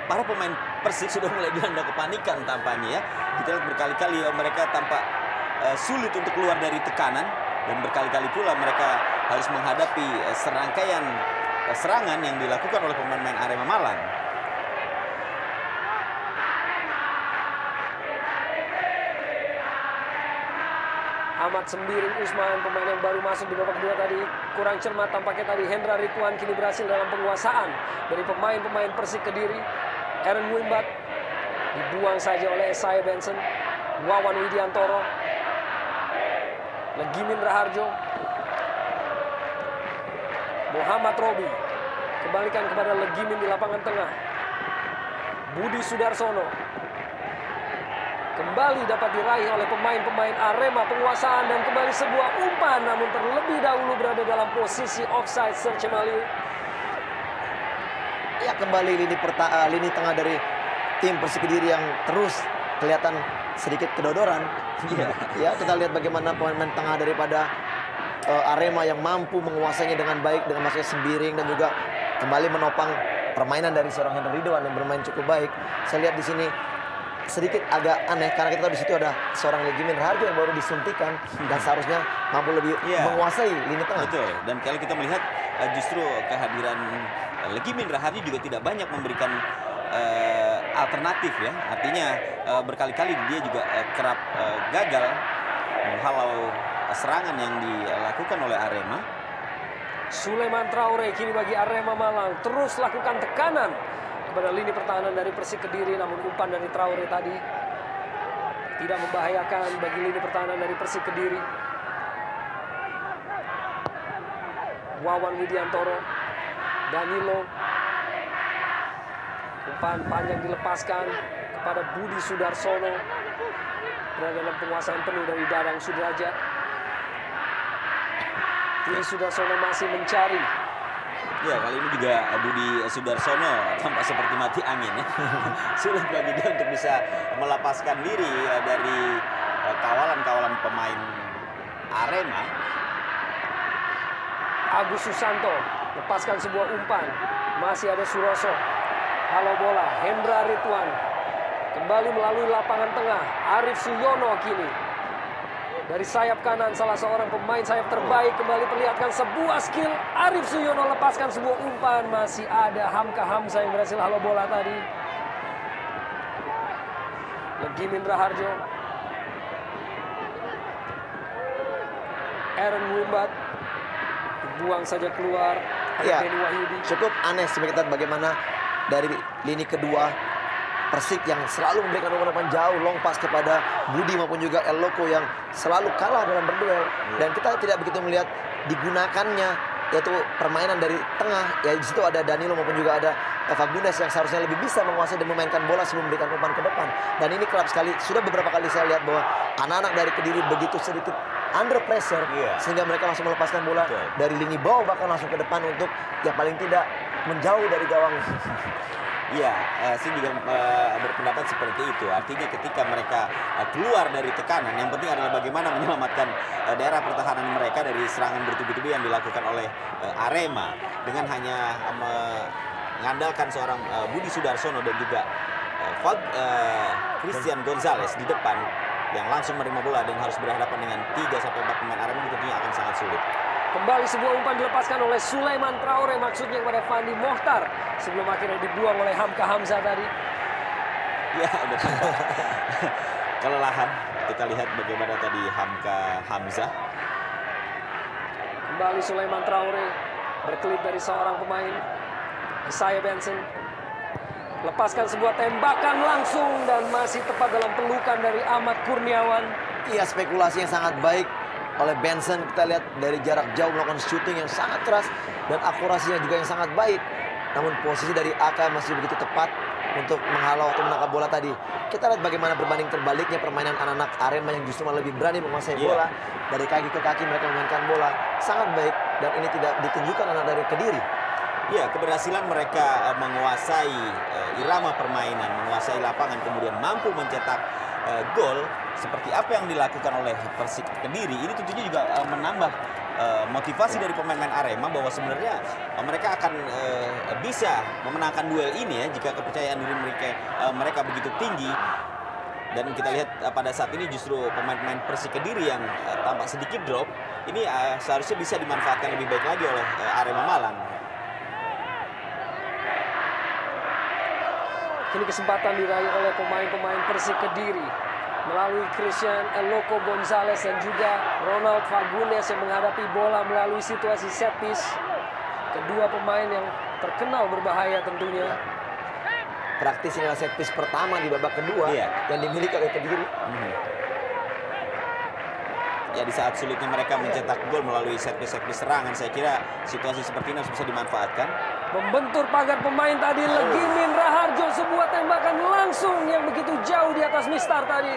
Speaker 2: para pemain Persik sudah mulai dilanda kepanikan tampaknya ya. Kita lihat berkali-kali mereka tampak sulit untuk keluar dari tekanan dan berkali-kali pula mereka harus menghadapi serangkaian serangan yang dilakukan oleh pemain-pemain Arema Malang.
Speaker 1: Ahmad Sembiring Usman, pemain yang baru masuk di babak kedua tadi, kurang cermat tampaknya tadi. Hendra Ridwan kini berhasil dalam penguasaan dari pemain-pemain Persik Kediri. Aaron Wimbat dibuang saja oleh Esai Benson. Wawan Widiantoro, Legimin Raharjo, Muhammad Robi kembalikan kepada Legimin di lapangan tengah. Budi Sudarsono kembali dapat diraih oleh pemain-pemain Arema, penguasaan dan kembali sebuah umpan, namun terlebih dahulu berada dalam posisi offside Serge Emaliu.
Speaker 3: Ya, kembali lini tengah dari tim Persik Kediri yang terus kelihatan sedikit kedodoran. Ya, kita lihat bagaimana pemain tengah daripada Arema yang mampu menguasainya dengan baik dengan masuknya Sembiring dan juga kembali menopang permainan dari seorang Hendra Ridwan yang bermain cukup baik. Saya lihat di sini sedikit agak aneh karena kita tahu di situ ada seorang Legimin Raharjo yang baru disuntikan dan seharusnya mampu lebih menguasai lini tengah.
Speaker 2: Betul. Dan kalau kita melihat justru kehadiran Legimin Raharjo juga tidak banyak memberikan alternatif ya. Artinya berkali-kali dia juga kerap gagal menghalau serangan yang dilakukan oleh Arema.
Speaker 1: Sulaiman Traore kini bagi Arema Malang terus lakukan tekanan kepada lini pertahanan dari Persik Kediri, namun umpan dari Traore tadi tidak membahayakan bagi lini pertahanan dari Persik Kediri. Wawan Widiantoro, Danilo. Umpan panjang dilepaskan kepada Budi Sudarsono. Berada dalam penguasaan penuh dari Dadang Sudrajat. Budi Sudarsono masih mencari.
Speaker 2: Ya, kali ini juga Budi Sudarsono tampak seperti mati angin ya. Sulit bagi dia untuk bisa melepaskan diri dari kawalan-kawalan pemain Arema.
Speaker 1: Agus Susanto lepaskan sebuah umpan. Masih ada Suroso. Halo bola, Hendra Ridwan. Kembali melalui lapangan tengah. Arif Suyono kini. Dari sayap kanan, salah seorang pemain sayap terbaik kembali perlihatkan sebuah skill. Arif Suyono lepaskan sebuah umpan. Masih ada Hamka Hamzah yang berhasil halo bola tadi. Legimin Raharjo. Aaron Wimbat. Dibuang saja keluar.
Speaker 3: Ya,
Speaker 1: Benny Wahyudi.
Speaker 3: cukup aneh sebenarnya kita bagaimana dari lini kedua Persik yang selalu memberikan umpan jauh, long pass kepada Budi maupun juga El Loco yang selalu kalah dalam berduel. Dan kita tidak begitu melihat digunakannya, yaitu permainan dari tengah. Ya di situ ada Danilo maupun juga ada Fagundez yang seharusnya lebih bisa menguasai dan memainkan bola sebelum memberikan umpan ke depan. Dan ini kerap sekali, sudah beberapa kali saya lihat bahwa anak-anak dari Kediri begitu sedikit under pressure, sehingga mereka langsung melepaskan bola dari lini bawah bahkan langsung ke depan untuk ya paling tidak menjauh dari gawang.
Speaker 2: Iya, saya juga berpendapat seperti itu. Artinya ketika mereka keluar dari tekanan, yang penting adalah bagaimana menyelamatkan daerah pertahanan mereka dari serangan bertubi-tubi yang dilakukan oleh Arema. Dengan hanya mengandalkan seorang Budi Sudarsono dan juga Christian Gonzalez di depan yang langsung menerima bola dan harus berhadapan dengan 3-4 pemain Arema, itu tentunya akan sangat sulit.
Speaker 1: Kembali sebuah umpan dilepaskan oleh Sulaiman Traore, maksudnya kepada Fandi Mohtar, sebelum akhirnya dibuang oleh Hamka Hamzah tadi.
Speaker 2: Ya, udah kelelahan. Kita lihat bagaimana tadi Hamka Hamzah.
Speaker 1: Kembali Sulaiman Traore berkelit dari seorang pemain, Isaiah Benson. Lepaskan sebuah tembakan langsung dan masih tepat dalam pelukan dari Ahmad Kurniawan.
Speaker 3: Iya, spekulasi yang sangat baik oleh Benson. Kita lihat dari jarak jauh melakukan shooting yang sangat keras dan akurasinya juga yang sangat baik. Namun posisi dari Aka masih begitu tepat untuk menghalau atau menangkap bola tadi. Kita lihat bagaimana berbanding terbaliknya permainan anak-anak Arema yang justru malah lebih berani menguasai bola. Dari kaki ke kaki mereka memainkan bola sangat baik dan ini tidak ditunjukkan anak dari Kediri.
Speaker 2: Ya, keberhasilan mereka menguasai irama permainan, menguasai lapangan, kemudian mampu mencetak gol seperti apa yang dilakukan oleh Persik Kediri, ini tentunya juga menambah motivasi dari pemain-pemain Arema bahwa sebenarnya mereka akan bisa memenangkan duel ini ya jika kepercayaan diri mereka begitu tinggi. Dan kita lihat pada saat ini justru pemain-pemain Persik Kediri yang tampak sedikit drop, ini seharusnya bisa dimanfaatkan lebih baik lagi oleh Arema Malang.
Speaker 1: Kini kesempatan diraih oleh pemain-pemain Persik Kediri melalui Christian El Loco Gonzalez dan juga Ronald Fagundez yang menghadapi bola melalui situasi set piece. Kedua pemain yang terkenal berbahaya tentunya.
Speaker 3: Praktis inilah set piece pertama di babak kedua yang dimiliki oleh Kediri.
Speaker 2: Ya, di saat sulitnya mereka mencetak gol melalui set piece serangan, saya kira situasi seperti ini harus bisa dimanfaatkan.
Speaker 1: Membentur pagar pemain tadi, Legimin Raharjo, sebuah tembakan langsung yang begitu jauh di atas mistar tadi.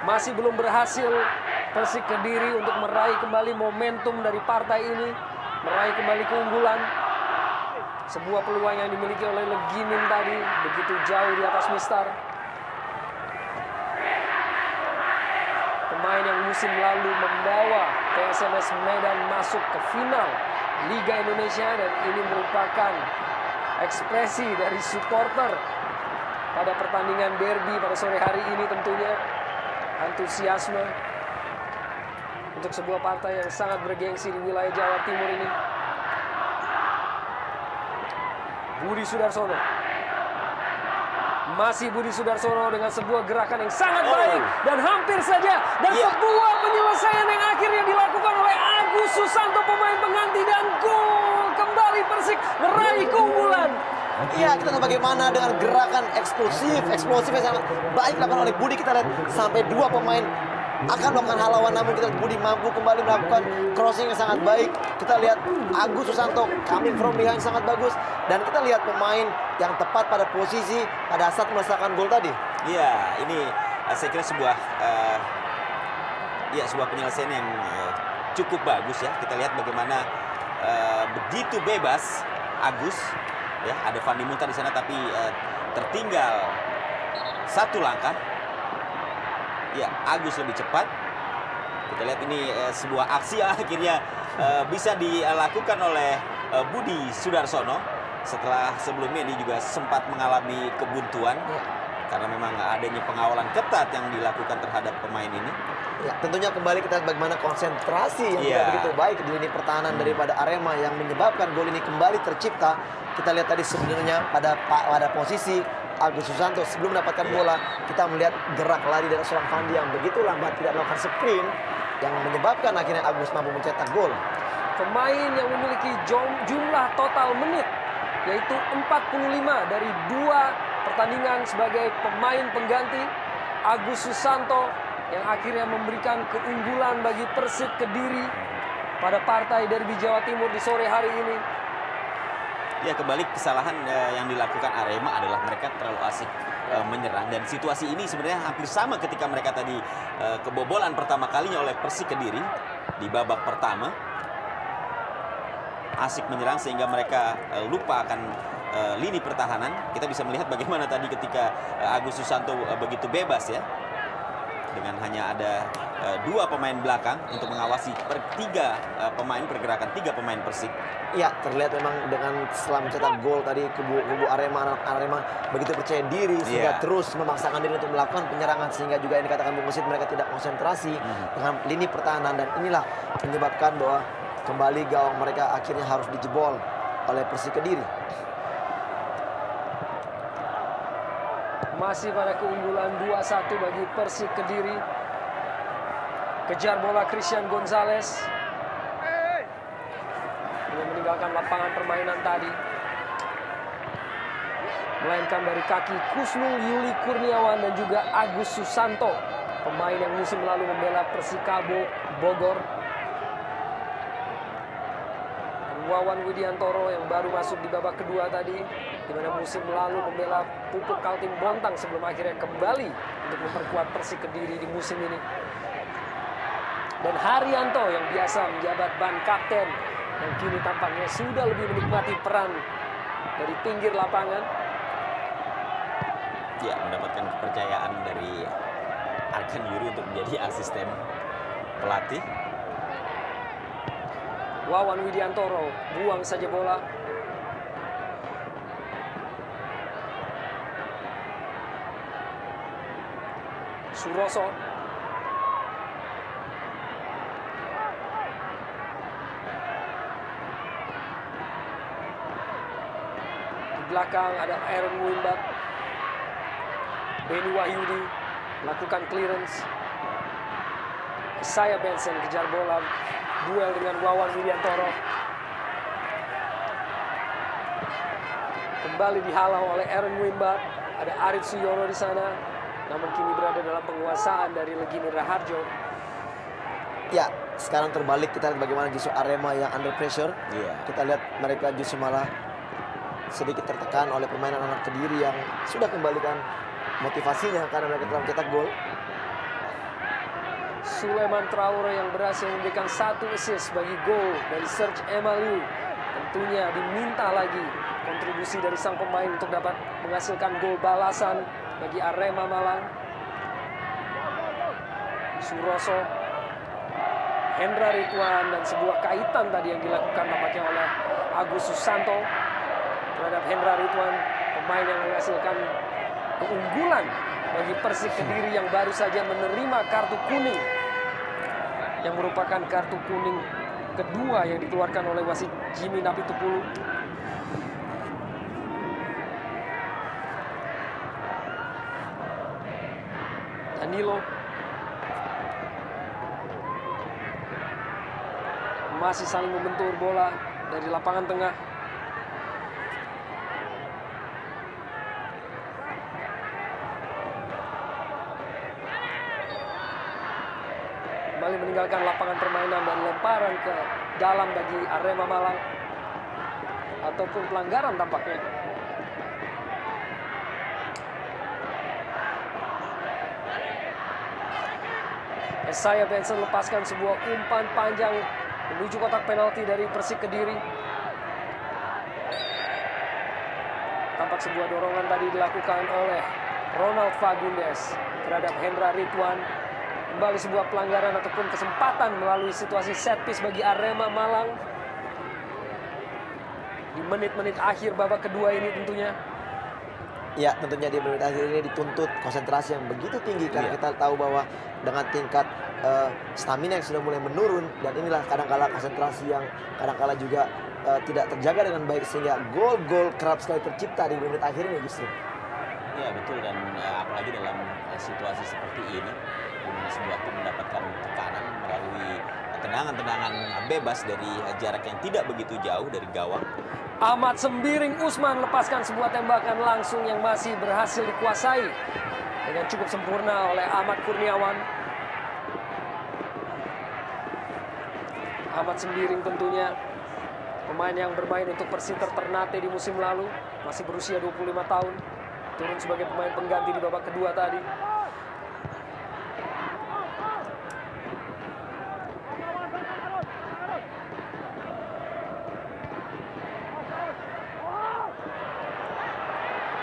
Speaker 1: Masih belum berhasil Persik Kediri untuk meraih kembali momentum dari partai ini, meraih kembali keunggulan. Sebuah peluang yang dimiliki oleh Legimin tadi begitu jauh di atas mistar. Pemain yang musim lalu membawa PSMS Medan masuk ke final Liga Indonesia, dan ini merupakan ekspresi dari supporter pada pertandingan derby pada sore hari ini, tentunya antusiasme untuk sebuah partai yang sangat bergengsi di wilayah Jawa Timur ini. Budi Sudarsono, masih Budi Sudarsono dengan sebuah gerakan yang sangat baik dan hampir saja, dan sebuah penyelesaian yang akhirnya dilakukan oleh Agus Susanto, pemain pengganti, dan gol. Kembali Persik meraih keunggulan.
Speaker 3: Iya, kita lihat bagaimana dengan gerakan eksplosif yang sangat baik dilakukan oleh Budi. Kita lihat sampai dua pemain akan melakukan halauan, namun kita lihat Budi mampu kembali melakukan crossing yang sangat baik. Kita lihat Agus Susanto coming from behind sangat bagus, dan kita lihat pemain yang tepat pada posisi pada saat merasakan gol tadi.
Speaker 2: Iya, ini saya kira sebuah sebuah penyelesaian yang cukup bagus ya. Kita lihat bagaimana begitu bebas Agus, ya, ada Fandi Muntah di sana, tapi tertinggal satu langkah. Ya, Agus lebih cepat. Kita lihat ini sebuah aksi yang akhirnya bisa dilakukan oleh Budi Sudarsono setelah sebelumnya ini juga sempat mengalami kebuntuan karena memang adanya pengawalan ketat yang dilakukan terhadap pemain ini.
Speaker 3: Ya, tentunya kembali kita lihat bagaimana konsentrasi yang tidak begitu baik di lini pertahanan daripada Arema yang menyebabkan gol ini kembali tercipta. Kita lihat tadi sebenarnya pada posisi Agus Susanto sebelum mendapatkan bola, kita melihat gerak lari dari seorang Fandi yang begitu lambat, tidak melakukan sprint, yang menyebabkan akhirnya Agus mampu mencetak gol.
Speaker 1: Pemain yang memiliki jumlah total menit yaitu 45 dari 2 pertandingan sebagai pemain pengganti, Agus Susanto yang akhirnya memberikan keunggulan bagi Persik Kediri pada partai derby Jawa Timur di sore hari ini.
Speaker 2: Ya, kembali kesalahan yang dilakukan Arema adalah mereka terlalu asik menyerang, dan situasi ini sebenarnya hampir sama ketika mereka tadi kebobolan pertama kalinya oleh Persik Kediri di babak pertama. Asik menyerang sehingga mereka lupa akan lini pertahanan. Kita bisa melihat bagaimana tadi ketika Agus Susanto begitu bebas ya, dengan hanya ada 2 pemain belakang untuk mengawasi 3 pemain, pergerakan 3 pemain Persik.
Speaker 3: Ya, terlihat memang dengan setelah mencetak gol tadi kubu Arema begitu percaya diri sehingga terus memaksakan diri untuk melakukan penyerangan, sehingga juga ini dikatakan Bung Mesit mereka tidak konsentrasi dengan lini pertahanan, dan inilah menyebabkan bahwa kembali gawang mereka akhirnya harus dijebol oleh Persik Kediri.
Speaker 1: Masih pada keunggulan 2-1 bagi Persik Kediri. Kejar bola Christian Gonzalez yang meninggalkan lapangan permainan tadi, melainkan dari kaki Kusnul Yuli Kurniawan dan juga Agus Susanto, pemain yang musim lalu membela Persikabo Bogor. Wawan Widiantoro yang baru masuk di babak kedua tadi, di mana musim lalu membela Pupuk Kaltim Bontang sebelum akhirnya kembali untuk memperkuat Persik Kediri di musim ini. Dan Haryanto yang biasa menjabat ban kapten, yang kini tampaknya sudah lebih menikmati peran dari pinggir lapangan.
Speaker 2: Ya, mendapatkan kepercayaan dari Arkan Yuri untuk menjadi asisten pelatih.
Speaker 1: Wawan Widiantoro buang saja bola. Suroso. Di belakang ada Aaron Wimbat. Beni Wahyudi lakukan clearance. Isaiah Benson kejar bola, duel dengan Wawan Widiantoro. Kembali dihalau oleh Aaron Wimbat. Ada Arif Suyono di sana, namun kini berada dalam penguasaan dari Legini Raharjo.
Speaker 3: Ya, sekarang terbalik, kita lihat bagaimana justru Arema yang under pressure. Kita lihat mereka justru malah sedikit tertekan oleh permainan anak Kediri yang sudah kembalikan motivasinya karena mereka telah mencetak gol.
Speaker 1: Sulaiman Traore yang berhasil memberikan 1 assist bagi gol dari Serge Emaliu. Tentunya diminta lagi kontribusi dari sang pemain untuk dapat menghasilkan gol balasan bagi Arema Malang. Suroso, Hendra Ridwan, dan sebuah kaitan tadi yang dilakukan tampaknya oleh Agus Susanto terhadap Hendra Ridwan, pemain yang menghasilkan keunggulan bagi Persik Kediri yang baru saja menerima kartu kuning, yang merupakan kartu kuning kedua yang dikeluarkan oleh wasit Jimmy Napitupulu. Danilo masih saling membentur bola dari lapangan tengah. meninggalkan lapangan permainan dan lemparan ke dalam bagi Arema Malang. Ataupun pelanggaran tampaknya. Esaiah Benson lepaskan sebuah umpan panjang menuju kotak penalti dari Persik Kediri. Tampak sebuah dorongan tadi dilakukan oleh Ronald Fagundes terhadap Hendra Ridwan. Kembali sebuah pelanggaran ataupun kesempatan melalui situasi set piece bagi Arema Malang. Di menit-menit akhir babak kedua ini tentunya.
Speaker 3: Ya, tentunya di menit akhir ini dituntut konsentrasi yang begitu tinggi karena kita tahu bahwa dengan tingkat stamina yang sudah mulai menurun, dan inilah kadang-kala konsentrasi yang kadang-kala juga tidak terjaga dengan baik sehingga gol-gol kerap sekali tercipta di menit akhir ini justru.
Speaker 2: Ya betul, dan apalagi dalam situasi seperti ini sebuah tim mendapatkan tekanan melalui tendangan-tendangan bebas dari jarak yang tidak begitu jauh dari gawang.
Speaker 1: Ahmad Sembiring Usman lepaskan sebuah tembakan langsung yang masih berhasil dikuasai dengan cukup sempurna oleh Ahmad Kurniawan. Ahmad Sembiring tentunya pemain yang bermain untuk Persiter Ternate di musim lalu, masih berusia 25 tahun, turun sebagai pemain pengganti di babak kedua tadi.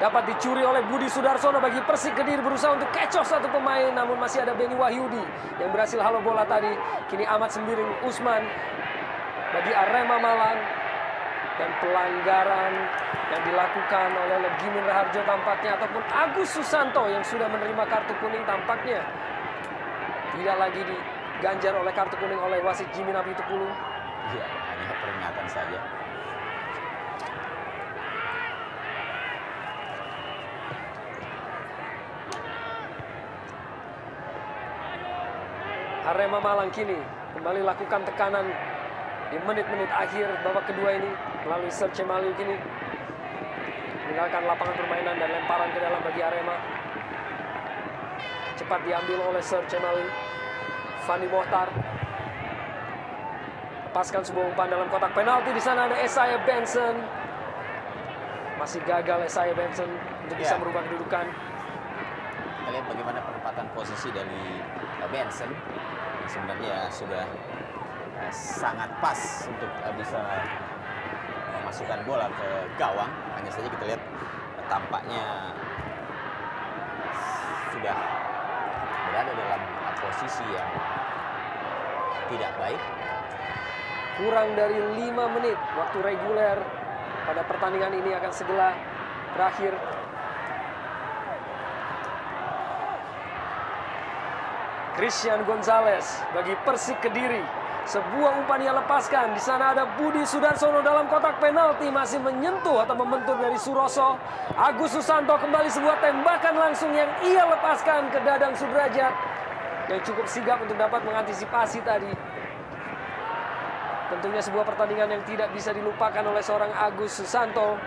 Speaker 1: Dapat dicuri oleh Budi Sudarsono bagi Persik Kediri, berusaha untuk kecoh satu pemain, namun masih ada Benny Wahyudi yang berhasil halo bola tadi. Kini Ahmad Sembiring Usman bagi Arema Malang, dan pelanggaran yang dilakukan oleh Legimin Raharjo tampaknya, ataupun Agus Susanto yang sudah menerima kartu kuning tampaknya tidak lagi diganjar oleh kartu kuning oleh wasit Jimmy Napitupulu.
Speaker 2: Ya, hanya peringatan saja.
Speaker 1: Arema Malang kini kembali lakukan tekanan di menit-menit akhir babak kedua ini melalui Serce Maliu kini meninggalkan lapangan permainan dan lemparan ke dalam bagi Arema. Cepat diambil oleh Serce Maliu. Fani Mohtar lepaskan sebuah umpan dalam kotak penalti. Di sana ada Esaiah Benson. Masih gagal Esaiah Benson untuk bisa merubah kedudukan.
Speaker 2: Kita lihat bagaimana penempatan posisi dari Benson. Sebenarnya sudah sangat pas untuk bisa memasukkan bola ke gawang. Hanya saja kita lihat tampaknya sudah berada dalam posisi yang tidak baik.
Speaker 1: Kurang dari 5 menit waktu reguler pada pertandingan ini akan segera berakhir. Christian Gonzalez bagi Persik Kediri. Sebuah umpan ia lepaskan. Di sana ada Budi Sudarsono dalam kotak penalti, masih menyentuh atau membentur dari Suroso. Agus Susanto kembali sebuah tembakan langsung yang ia lepaskan ke Dadang Sudrajat yang cukup sigap untuk dapat mengantisipasi tadi. Tentunya sebuah pertandingan yang tidak bisa dilupakan oleh seorang Agus Susanto,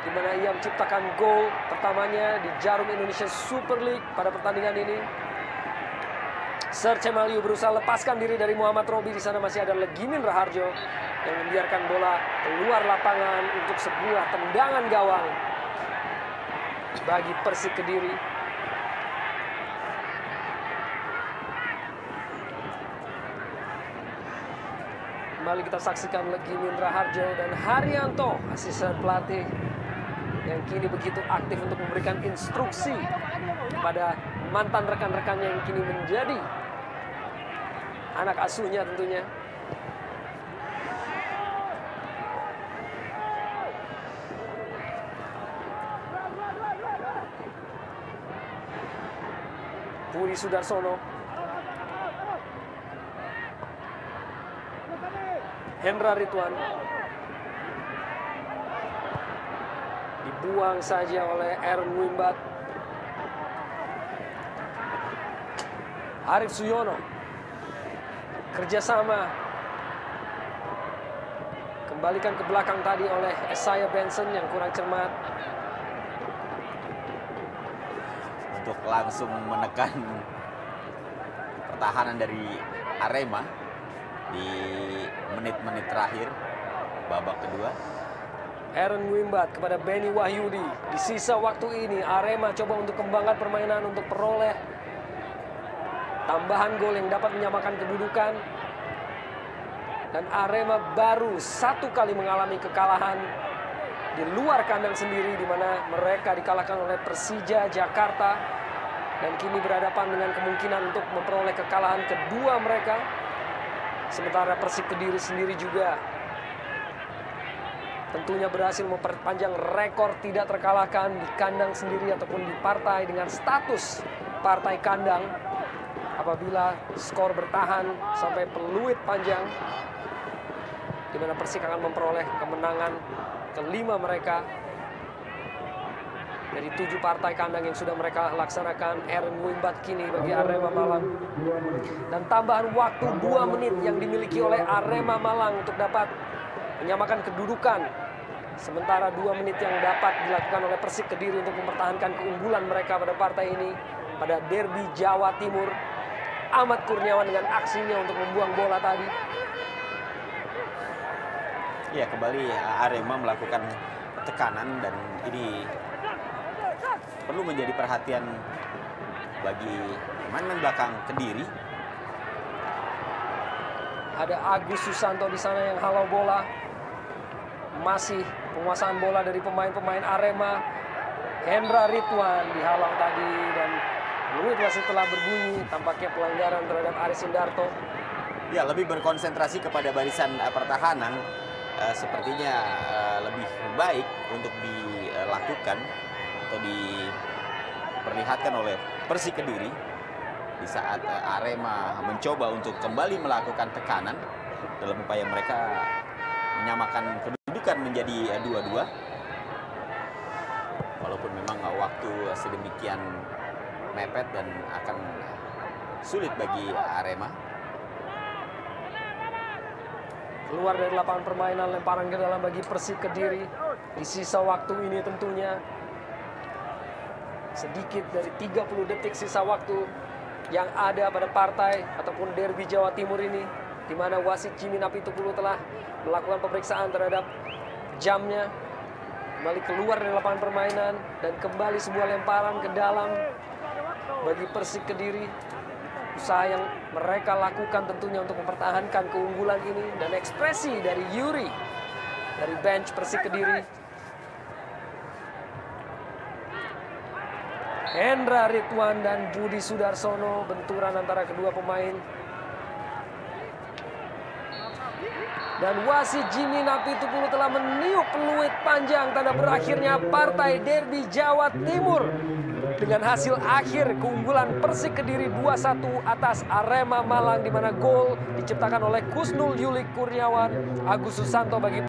Speaker 1: di mana ia menciptakan gol pertamanya di Jarum Indonesia Super League pada pertandingan ini. Serce Maliu berusaha lepaskan diri dari Muhammad Robi. Di sana masih ada Legimin Raharjo yang membiarkan bola keluar lapangan untuk sebuah tendangan gawang bagi Persik Kediri. Kembali kita saksikan Legimin Raharjo dan Haryanto, asisten pelatih, yang kini begitu aktif untuk memberikan instruksi kepada mantan rekan-rekannya yang kini menjadi anak asuhnya tentunya. Budi Sudarsono, Hendra Ridwan, dibuang saja oleh Aaron Wimbat. Arif Suyono, kerjasama, kembalikan ke belakang tadi oleh Esaiah Benson yang kurang cermat.
Speaker 2: Untuk langsung menekan pertahanan dari Arema di menit-menit terakhir babak kedua.
Speaker 1: Aaron Wimbat kepada Benny Wahyudi. Di sisa waktu ini Arema coba untuk kembangkan permainan untuk peroleh tambahan gol yang dapat menyamakan kedudukan. Dan Arema baru 1 kali mengalami kekalahan di luar kandang sendiri, di mana mereka dikalahkan oleh Persija Jakarta. Dan kini berhadapan dengan kemungkinan untuk memperoleh kekalahan kedua mereka. Sementara Persik Kediri sendiri juga tentunya berhasil memperpanjang rekor tidak terkalahkan di kandang sendiri ataupun di partai dengan status partai kandang apabila skor bertahan sampai peluit panjang, di mana Persik akan memperoleh kemenangan kelima mereka dari 7 partai kandang yang sudah mereka laksanakan. Aaron Wimbat kini bagi Arema Malang. Dan tambahan waktu 2 menit yang dimiliki oleh Arema Malang untuk dapat menyamakan kedudukan. Sementara 2 menit yang dapat dilakukan oleh Persik Kediri untuk mempertahankan keunggulan mereka pada partai ini pada derby Jawa Timur. Ahmad Kurniawan dengan aksinya untuk membuang bola tadi.
Speaker 2: Ya, kembali Arema melakukan tekanan dan ini perlu menjadi perhatian bagi pemain belakang Kediri.
Speaker 1: Ada Agus Susanto di sana yang halau bola. Masih penguasaan bola dari pemain-pemain Arema. Hendra Ridwan dihalau tadi dan peluit wasit telah berbunyi. Tampaknya pelanggaran terhadap Aris Sundarto.
Speaker 2: Ya, lebih berkonsentrasi kepada barisan pertahanan. Sepertinya lebih baik untuk dilakukan atau diperlihatkan oleh Persik Kediri di saat Arema mencoba untuk kembali melakukan tekanan dalam upaya mereka menyamakan kedudukan menjadi 2-2. Walaupun memang waktu sedemikian mepet dan akan sulit bagi Arema.
Speaker 1: Keluar dari lapangan permainan, lemparan ke dalam bagi Persik Kediri. Di sisa waktu ini tentunya sedikit dari 30 detik sisa waktu yang ada pada partai ataupun derby Jawa Timur ini, di mana wasit Jimmy Napitupulu telah melakukan pemeriksaan terhadap jamnya. Kembali keluar dari lapangan permainan dan kembali sebuah lemparan ke dalam bagi Persik Kediri. Usaha yang mereka lakukan tentunya untuk mempertahankan keunggulan ini, dan ekspresi dari Yuri dari bench Persik Kediri. Hendra Ridwan dan Budi Sudarsono, benturan antara kedua pemain. Dan wasit Jimmy Napitupulu telah meniup peluit panjang tanda berakhirnya partai derby Jawa Timur. Dengan hasil akhir keunggulan Persik Kediri 2-1 atas Arema Malang, di mana gol diciptakan oleh Kusnul Yulik Kurniawan, Agus Susanto bagi